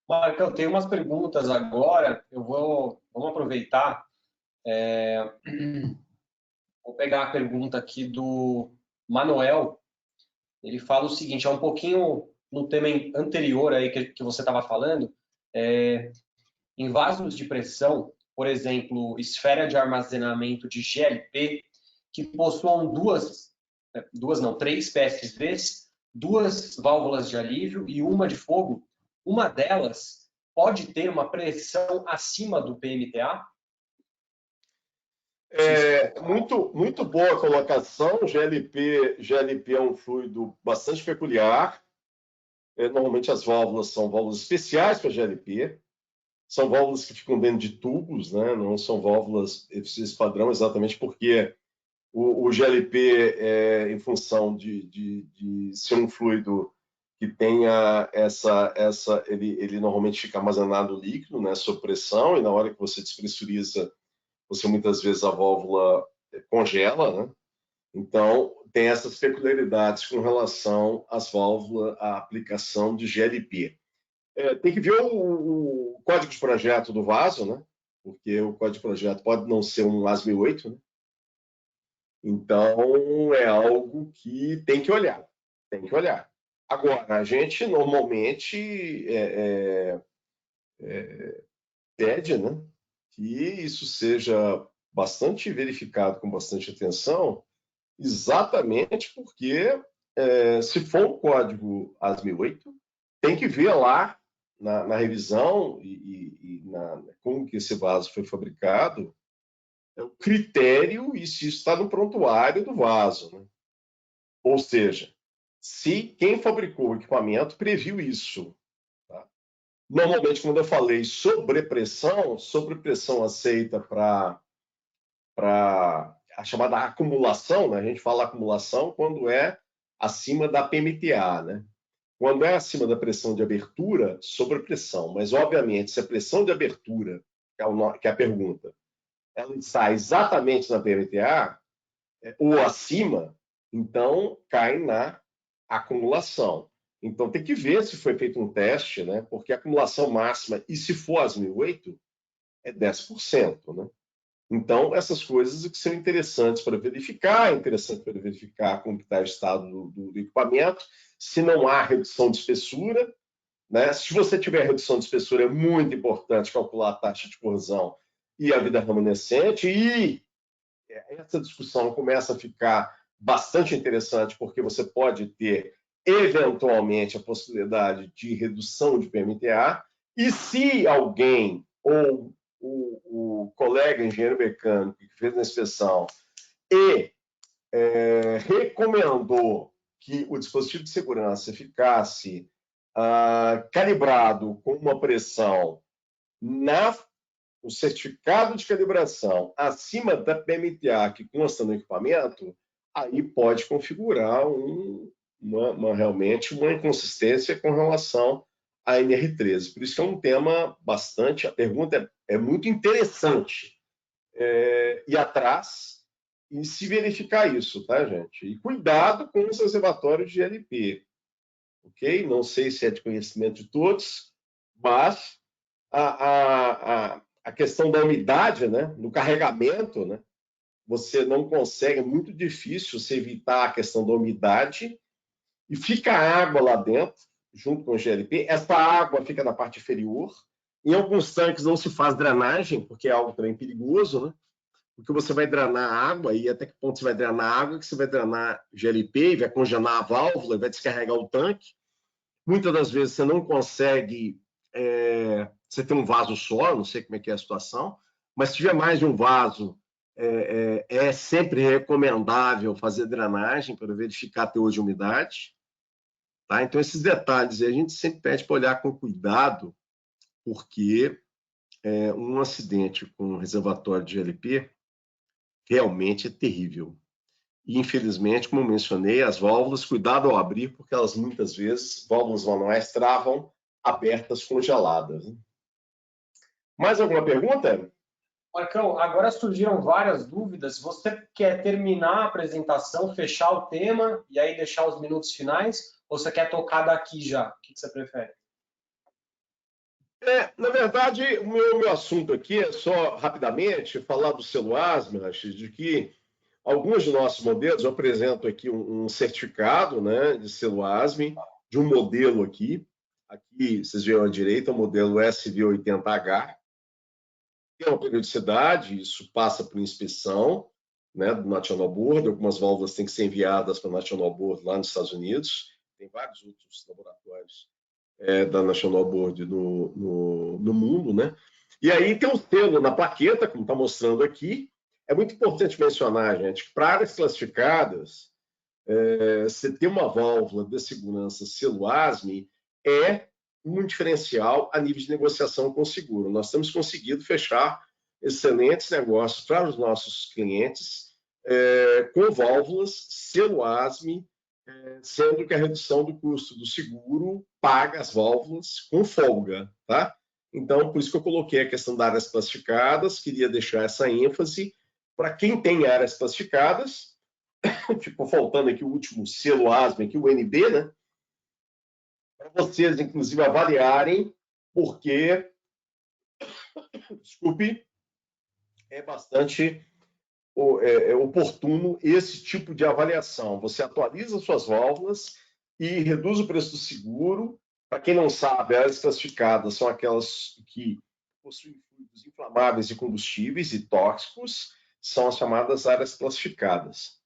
Marcão, tem umas perguntas agora. Vamos aproveitar. Vou pegar a pergunta aqui do Manuel. Ele fala o seguinte, é um pouquinho no tema anterior aí que você estava falando. Em vasos de pressão, por exemplo, esfera de armazenamento de GLP, que possuam três PSVs, duas válvulas de alívio e uma de fogo, uma delas pode ter uma pressão acima do PMTA? Muito boa a colocação. GLP é um fluido bastante peculiar. Normalmente as válvulas são válvulas especiais para GLP. São válvulas que ficam dentro de tubos, né? Não são válvulas eficiência padrão, exatamente porque o GLP, em função de ser um fluido que tenha ele normalmente fica armazenado líquido, né, sob pressão, e na hora que você despressuriza, você muitas vezes a válvula congela, né? Então, tem essas peculiaridades com relação às válvulas, à aplicação de GLP. Tem que ver o código de projeto do vaso, né? Porque o código de projeto pode não ser um ASME 8, né? Então, é algo que tem que olhar. Tem que olhar. Agora, a gente normalmente pede, né, que isso seja bastante verificado com bastante atenção, exatamente porque, se for um código AS 1008, tem que ver lá na revisão como que esse vaso foi fabricado, o critério e se isso está no prontuário do vaso, né? Ou seja, se quem fabricou o equipamento previu isso. Tá? Normalmente, quando eu falei sobrepressão aceita para a chamada acumulação, né? A gente fala acumulação quando é acima da PMTA, né? Quando é acima da pressão de abertura, sobrepressão. Mas, obviamente, se a pressão de abertura, que é a pergunta, ela está exatamente na PMTA, ou acima, então cai na acumulação. Então tem que ver se foi feito um teste, né? Porque a acumulação máxima, e se for AS 1008, é 10%, né? Então, essas coisas que são interessantes para verificar, é interessante para verificar como está o estado do equipamento, se não há redução de espessura, né? Se você tiver redução de espessura, é muito importante calcular a taxa de corrosão e a vida remanescente, e essa discussão começa a ficar bastante interessante, porque você pode ter, eventualmente, a possibilidade de redução de PMTA, e se alguém, ou o colega engenheiro mecânico que fez a inspeção, recomendou que o dispositivo de segurança ficasse calibrado com uma pressão o certificado de calibração acima da PMTA que consta no equipamento, aí pode configurar realmente uma inconsistência com relação à NR13. Por isso que é um tema bastante... A pergunta é muito interessante. Ir atrás e se verificar isso, tá, gente? E cuidado com os reservatórios de LP, ok? Não sei se é de conhecimento de todos, mas a questão da umidade, né, no carregamento, né, você não consegue, é muito difícil você evitar a questão da umidade e fica água lá dentro, junto com o GLP. Essa água fica na parte inferior. Em alguns tanques não se faz drenagem, porque é algo também perigoso, né? Porque você vai drenar água e até que ponto você vai drenar água, que você vai drenar GLP, vai congelar a válvula, vai descarregar o tanque. Muitas das vezes você não consegue... você tem um vaso só, não sei como é que é a situação, mas se tiver mais de um vaso, é sempre recomendável fazer drenagem para verificar teor de umidade. Tá? Então, esses detalhes a gente sempre pede para olhar com cuidado, porque um acidente com um reservatório de GLP realmente é terrível. E, infelizmente, como eu mencionei, as válvulas, cuidado ao abrir, porque elas muitas vezes, válvulas manuais, travam abertas congeladas. Mais alguma pergunta? Marcão, agora surgiram várias dúvidas. Você quer terminar a apresentação, fechar o tema e aí deixar os minutos finais? Ou você quer tocar daqui já? O que você prefere? Na verdade, o meu assunto aqui é só, rapidamente, falar do selo ASME, de que alguns de nossos modelos, eu apresento aqui um certificado, né, de selo ASME, de um modelo aqui. Aqui, vocês veem à direita, o modelo SV80H. Tem uma periodicidade, isso passa por inspeção, né, do National Board. Algumas válvulas têm que ser enviadas para o National Board lá nos Estados Unidos. Tem vários outros laboratórios da National Board no mundo, né? E aí tem um selo na plaqueta, como está mostrando aqui. É muito importante mencionar, gente, que para áreas classificadas, você ter uma válvula de segurança selo ASME é um diferencial a nível de negociação com o seguro. Nós temos conseguido fechar excelentes negócios para os nossos clientes com válvulas selo ASME, sendo que a redução do custo do seguro paga as válvulas com folga, tá? Então, por isso que eu coloquei a questão das áreas classificadas, queria deixar essa ênfase para quem tem áreas classificadas, ficou faltando aqui o último selo ASME, aqui o NB, né? Para vocês, inclusive, avaliarem, porque, desculpe, é bastante oportuno esse tipo de avaliação. Você atualiza suas válvulas e reduz o preço do seguro. Para quem não sabe, áreas classificadas são aquelas que possuem fluidos inflamáveis e combustíveis e tóxicos, são as chamadas áreas classificadas.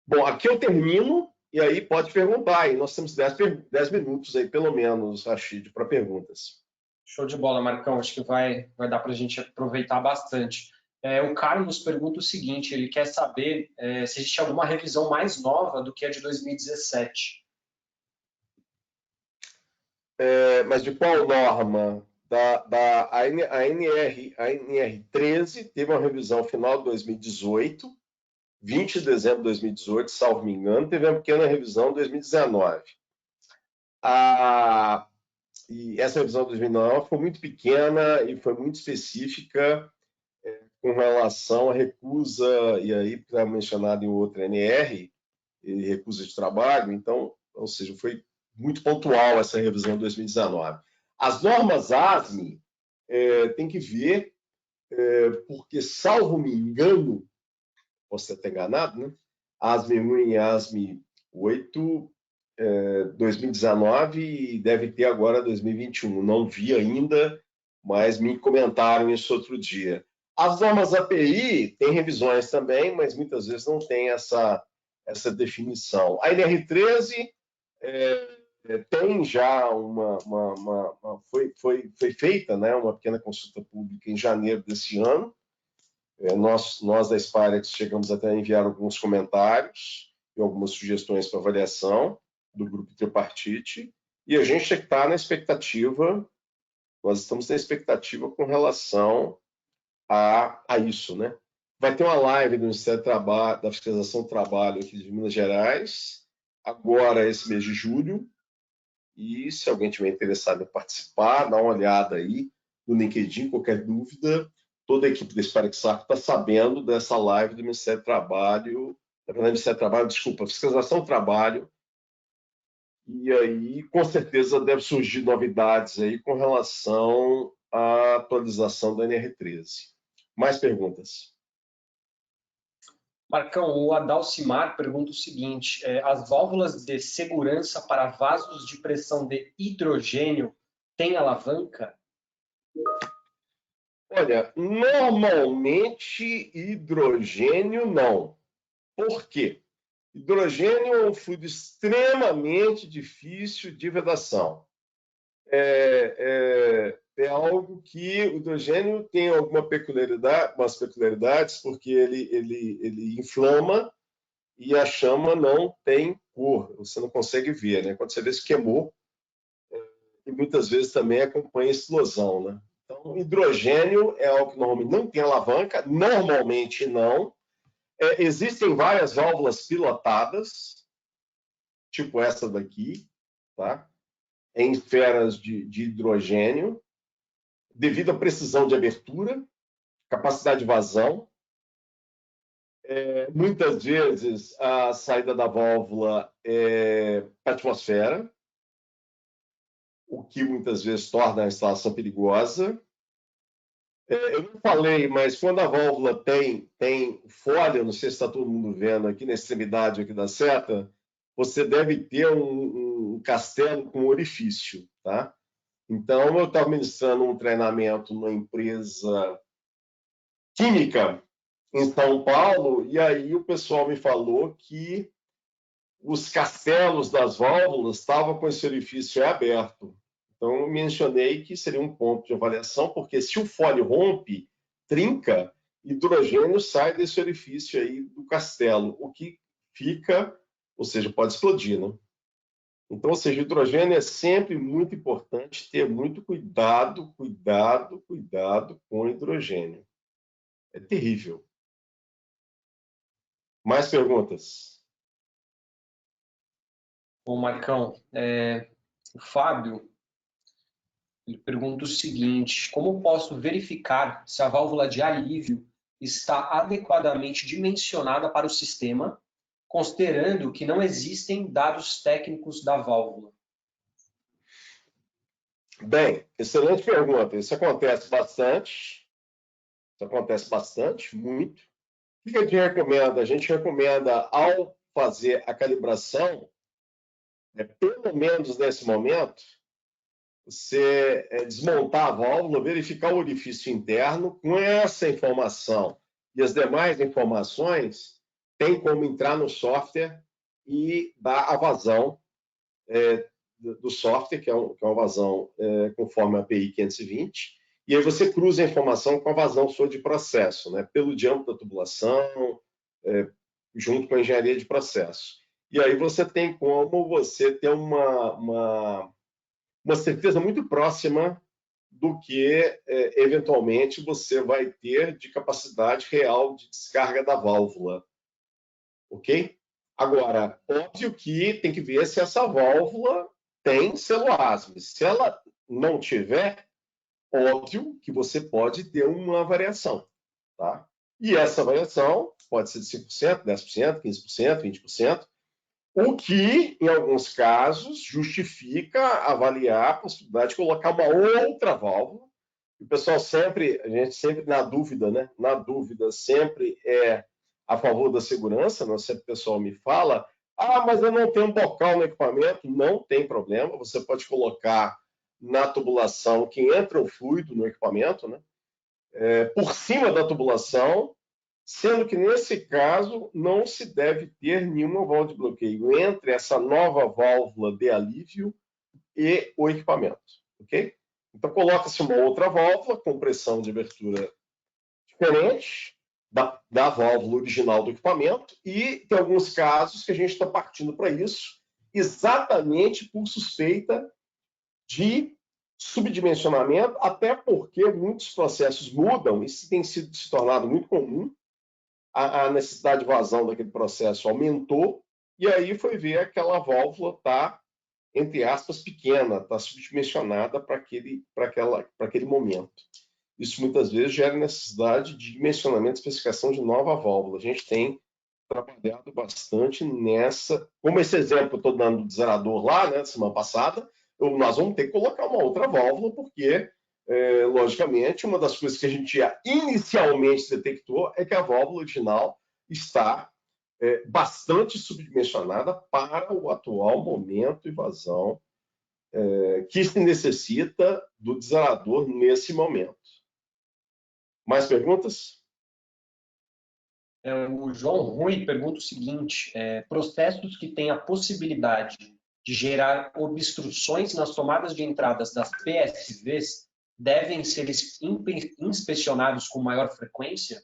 Bom, aqui eu termino, e aí pode perguntar. E nós temos 10 minutos aí, pelo menos, Rachid, para perguntas. Show de bola, Marcão. Acho que vai dar para a gente aproveitar bastante. O Carlos pergunta o seguinte, ele quer saber se existe alguma revisão mais nova do que a de 2017. Mas de qual norma? A NR13 teve uma revisão final de 2018, 20 de dezembro de 2018, salvo me engano, teve uma pequena revisão em 2019. E essa revisão de 2019 foi muito pequena e foi muito específica com relação à recusa, e aí está mencionado em outro NR, recusa de trabalho, então, ou seja, foi muito pontual essa revisão de 2019. As normas ASME tem que ver, porque, salvo me engano, posso ter enganado, né? ASME 1 e ASME 8, 2019 e deve ter agora 2021. Não vi ainda, mas me comentaram isso outro dia. As normas API têm revisões também, mas muitas vezes não tem essa definição. A NR13 tem já foi feita, né, uma pequena consulta pública em janeiro desse ano. Nós da Spirex chegamos até a enviar alguns comentários e algumas sugestões para avaliação do grupo tripartite, e a gente está na expectativa, nós estamos na expectativa com relação a isso, né? Vai ter uma live do Ministério do Trabalho, da Fiscalização do Trabalho aqui de Minas Gerais, agora esse mês de julho, e se alguém tiver interessado em participar, dá uma olhada aí no LinkedIn, qualquer dúvida, toda a equipe da Sparexarco está sabendo dessa live do Ministério do Trabalho, Fiscalização do Trabalho, e aí com certeza deve surgir novidades aí com relação à atualização da NR13. Mais perguntas? Marcão, o Adalcimar pergunta o seguinte, as válvulas de segurança para vasos de pressão de hidrogênio têm alavanca? Olha, normalmente hidrogênio não. Por quê? Hidrogênio é um fluido extremamente difícil de vedação. É algo que o hidrogênio tem algumas peculiaridades, porque ele inflama e a chama não tem cor, você não consegue ver, né? Quando você vê, se queimou, e muitas vezes também acompanha explosão, né? Então, hidrogênio é algo que normalmente não tem alavanca, normalmente não. Existem várias válvulas pilotadas, tipo essa daqui, tá? Em esferas de hidrogênio, devido à precisão de abertura, capacidade de vazão. Muitas vezes a saída da válvula é para a atmosfera, o que muitas vezes torna a instalação perigosa. Eu não falei, mas quando a válvula tem folha, não sei se está todo mundo vendo aqui na extremidade aqui da seta, você deve ter um castelo com orifício, tá? Então, eu estava ministrando um treinamento numa empresa química em São Paulo, e aí o pessoal me falou que os castelos das válvulas estavam com esse orifício aberto. Então, eu mencionei que seria um ponto de avaliação, porque se o fole rompe, trinca, hidrogênio sai desse orifício aí do castelo, o que fica, ou seja, pode explodir, né? Então, ou seja, hidrogênio é sempre muito importante ter muito cuidado com hidrogênio. É terrível. Mais perguntas? Bom, Marcão, o Fábio ele pergunta o seguinte, como posso verificar se a válvula de alívio está adequadamente dimensionada para o sistema, considerando que não existem dados técnicos da válvula? Bem, excelente pergunta. Isso acontece bastante, muito. O que a gente recomenda? A gente recomenda, ao fazer a calibração, Pelo menos nesse momento, você desmontar a válvula, verificar o orifício interno, com essa informação e as demais informações, tem como entrar no software e dar a vazão do software, que é uma vazão conforme a API 520, e aí você cruza a informação com a vazão sua de processo, né, pelo diâmetro da tubulação, junto com a engenharia de processo. E aí você tem como você ter uma certeza muito próxima do que, eventualmente, você vai ter de capacidade real de descarga da válvula. Ok? Agora, óbvio que tem que ver se essa válvula tem celoasmo. Se ela não tiver, óbvio que você pode ter uma variação. Tá? E essa variação pode ser de 5%, 10%, 15%, 20%, o que, em alguns casos, justifica avaliar a possibilidade de colocar uma outra válvula. O pessoal sempre, a gente sempre na dúvida, né? Na dúvida sempre é a favor da segurança. Não sempre o pessoal me fala, mas eu não tenho um bocal no equipamento. Não tem problema, você pode colocar na tubulação que entra o fluido no equipamento, né? Por cima da tubulação, sendo que, nesse caso, não se deve ter nenhuma válvula de bloqueio entre essa nova válvula de alívio e o equipamento. Ok? Então, coloca-se uma outra válvula com pressão de abertura diferente da válvula original do equipamento, e tem alguns casos que a gente está partindo para isso, exatamente por suspeita de subdimensionamento, até porque muitos processos mudam, isso tem se tornado muito comum, a necessidade de vazão daquele processo aumentou, e aí foi ver aquela válvula está, entre aspas, pequena, está subdimensionada para aquele momento. Isso muitas vezes gera necessidade de dimensionamento e especificação de nova válvula. A gente tem trabalhado bastante nessa, como esse exemplo que eu estou dando do zerador lá, né, semana passada, nós vamos ter que colocar uma outra válvula, porque, logicamente, uma das coisas que a gente inicialmente detectou é que a válvula original está bastante subdimensionada para o atual momento e vazão que se necessita do desalador nesse momento. Mais perguntas? O João Rui pergunta o seguinte: processos que têm a possibilidade de gerar obstruções nas tomadas de entradas das PSVs devem ser inspecionados com maior frequência?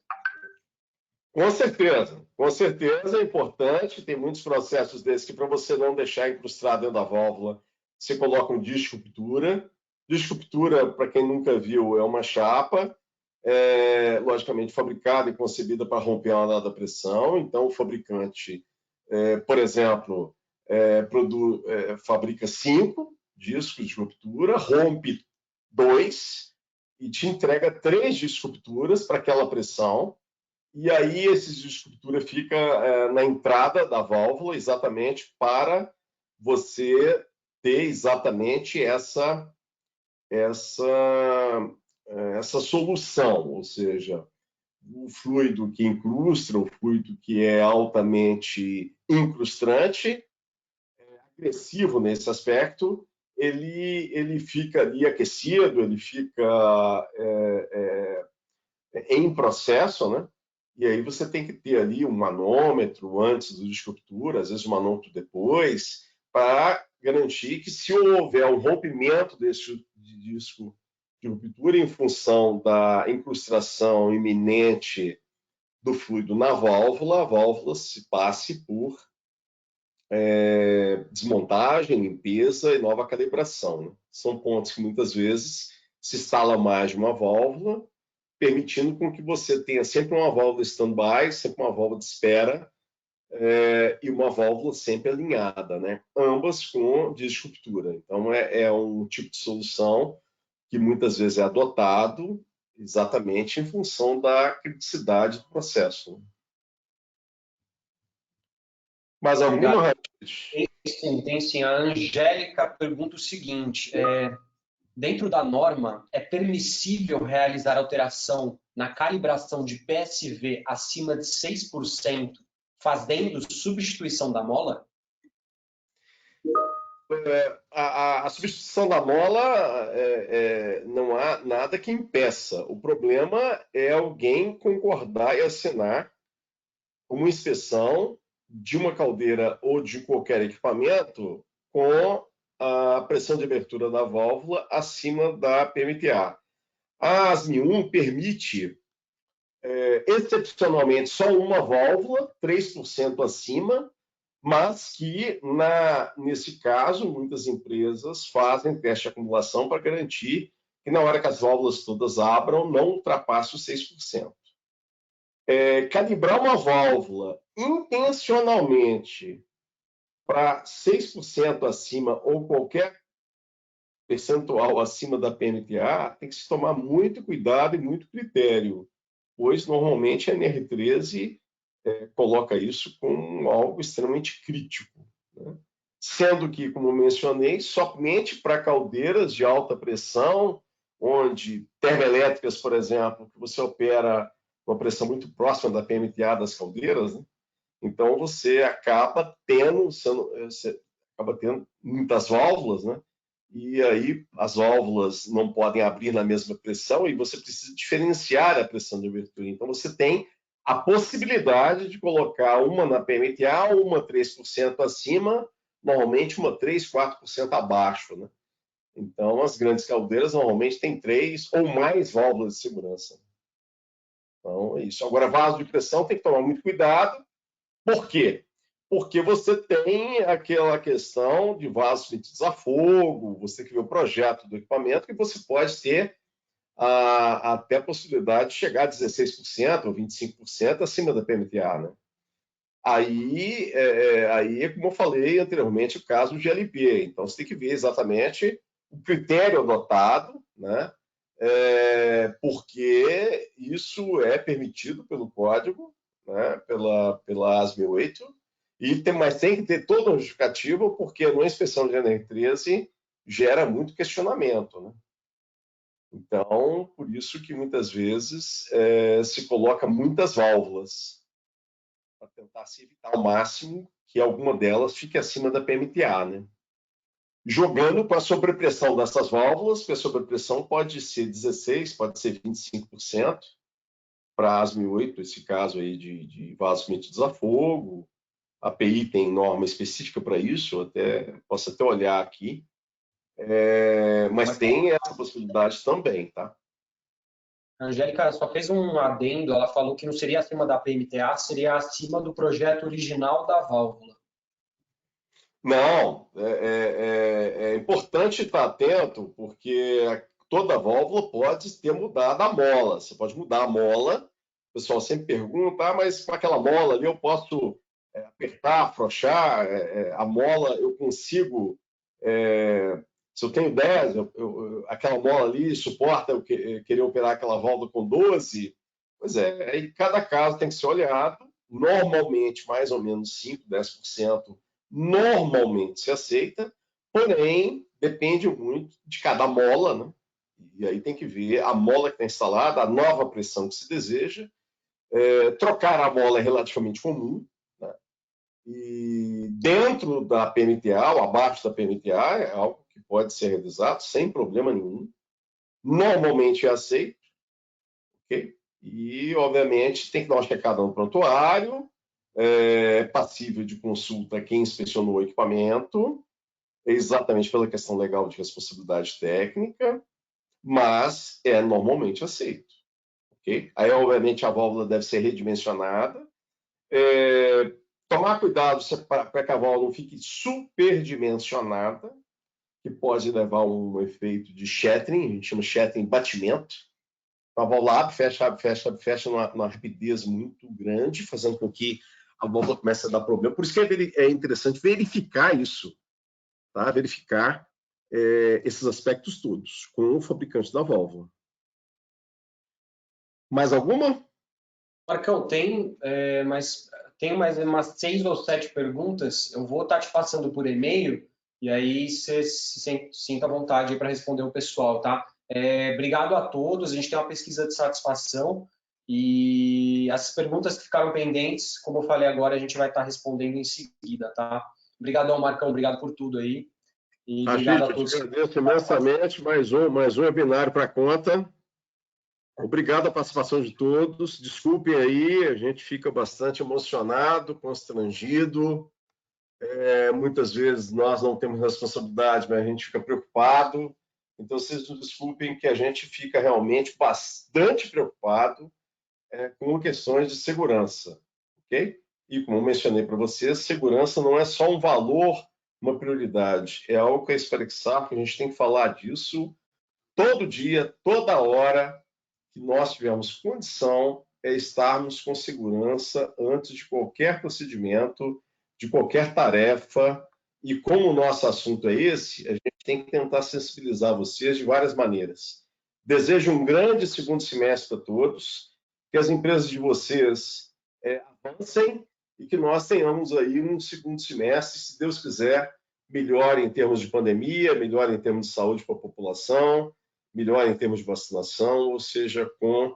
Com certeza é importante. Tem muitos processos desses que, para você não deixar incrustado dentro da válvula, você coloca um disco ruptura. Disco ruptura, para quem nunca viu, é uma chapa, logicamente fabricada e concebida para romper a dada pressão. Então, o fabricante, por exemplo, fabrica 5 discos de ruptura, rompe 2 e te entrega 3 discos de rupturas para aquela pressão. E aí esse disco de ruptura fica na entrada da válvula, exatamente para você ter exatamente essa solução, ou seja, o fluido que incrusta, o fluido que é altamente incrustante, agressivo nesse aspecto, ele fica ali aquecido, ele fica em processo, né? E aí você tem que ter ali um manômetro antes do disco de ruptura, às vezes um manômetro depois, para garantir que, se houver um rompimento desse disco de ruptura em função da incrustação iminente do fluido na válvula, a válvula se passe por desmontagem, limpeza e nova calibração. Né? São pontos que muitas vezes se instala mais de uma válvula, permitindo com que você tenha sempre uma válvula stand-by, sempre uma válvula de espera e uma válvula sempre alinhada, né? Ambas com disco de ruptura. Então, é um tipo de solução que muitas vezes é adotado exatamente em função da criticidade do processo. Mais alguma? Tem sim. A Angélica pergunta o seguinte: dentro da norma, é permissível realizar alteração na calibração de PSV acima de 6%, fazendo substituição da mola? A substituição da mola, não há nada que impeça. O problema é alguém concordar e assinar uma inspeção de uma caldeira ou de qualquer equipamento com a pressão de abertura da válvula acima da PMTA. A ASME1 permite, excepcionalmente, só uma válvula, 3% acima, mas que, nesse caso, muitas empresas fazem teste de acumulação para garantir que, na hora que as válvulas todas abram, não ultrapasse os 6%. Calibrar uma válvula intencionalmente para 6% acima ou qualquer percentual acima da PMTA, tem que se tomar muito cuidado e muito critério, pois normalmente a NR13 coloca isso como algo extremamente crítico, né? Sendo que, como mencionei, somente para caldeiras de alta pressão, onde termoelétricas, por exemplo, que você opera uma pressão muito próxima da PMTA das caldeiras, né? Então você acaba tendo muitas válvulas, né? E aí as válvulas não podem abrir na mesma pressão e você precisa diferenciar a pressão de abertura. Então você tem a possibilidade de colocar uma na PMTA, uma 3% acima, normalmente uma 3, 4% abaixo, né? Então as grandes caldeiras normalmente têm 3 ou mais válvulas de segurança. Então é isso. Agora, vaso de pressão tem que tomar muito cuidado. Por quê? Porque você tem aquela questão de vasos metidos a fogo, você que vê o projeto do equipamento, que você pode ter até a possibilidade de chegar a 16% ou 25% acima da PMTA, né? Aí, como eu falei anteriormente, o caso do GLP. Então, você tem que ver exatamente o critério adotado, né? Porque isso é permitido pelo código, né? pela ASME 8, mas tem que ter toda uma justificativa, porque na inspeção de NR13 gera muito questionamento, né? Então, por isso que muitas vezes se coloca muitas válvulas, para tentar se evitar ao máximo que alguma delas fique acima da PMTA, né? Jogando com a sobrepressão dessas válvulas, porque a sobrepressão pode ser 16%, pode ser 25%, para a ASME 8, esse caso aí de vasos metidos a fogo. A API tem norma específica para isso, posso até olhar aqui, mas tem essa possibilidade também, tá? A Angélica só fez um adendo, ela falou que não seria acima da PMTA, seria acima do projeto original da válvula. Não, é importante estar atento, porque toda válvula pode ter mudado a mola. Você pode mudar a mola. O pessoal sempre pergunta, mas com aquela mola ali eu posso apertar, afrouxar, a mola eu consigo. Se eu tenho 10, aquela mola ali suporta eu querer operar aquela válvula com 12. Pois é, aí cada caso tem que ser olhado. Normalmente, mais ou menos 5, 10% normalmente se aceita, porém depende muito de cada mola, né? E aí tem que ver a mola que está instalada, a nova pressão que se deseja. Trocar a mola é relativamente comum, né? E dentro da PMTA ou abaixo da PMTA é algo que pode ser realizado sem problema nenhum. Normalmente é aceito, ok? E, obviamente, tem que dar uma checada no prontuário, passível de consulta quem inspecionou o equipamento, exatamente pela questão legal de responsabilidade técnica, mas é normalmente aceito. Okay? Aí, obviamente, a válvula deve ser redimensionada. Tomar cuidado para que a válvula não fique superdimensionada, que pode levar a um efeito de shattering, a gente chama shattering batimento. A válvula abre, fecha numa rapidez muito grande, fazendo com que a válvula comece a dar problema. Por isso que é interessante verificar isso, tá? Verificar esses aspectos todos com o fabricante da válvula. Mais alguma? Marcão, tem mais umas 6 ou 7 perguntas. Eu vou estar te passando por e-mail e aí você se sinta à vontade para responder o pessoal, tá? Obrigado a todos. A gente tem uma pesquisa de satisfação e as perguntas que ficaram pendentes, como eu falei agora, a gente vai estar respondendo em seguida, tá? Obrigadão, Marcão, obrigado por tudo aí. E Rachid, obrigado a eu todos. te agradeço imensamente, mais um webinário para a conta. Obrigado a participação de todos. Desculpem aí, a gente fica bastante emocionado, constrangido. Muitas vezes nós não temos responsabilidade, mas a gente fica preocupado. Então, vocês nos desculpem que a gente fica realmente bastante preocupado com questões de segurança, ok? E como eu mencionei para vocês, segurança não é só um valor, uma prioridade. É algo que a Sparexarco, a gente tem que falar disso todo dia, toda hora, que nós tivermos condição estarmos com segurança antes de qualquer procedimento, de qualquer tarefa. E como o nosso assunto é esse, a gente tem que tentar sensibilizar vocês de várias maneiras. Desejo um grande segundo semestre a todos, que as empresas de vocês avancem e que nós tenhamos aí um segundo semestre, se Deus quiser, melhor em termos de pandemia, melhor em termos de saúde para a população, melhor em termos de vacinação, ou seja, com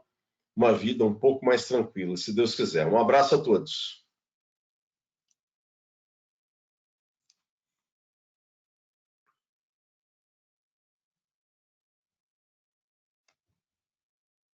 uma vida um pouco mais tranquila, se Deus quiser. Um abraço a todos.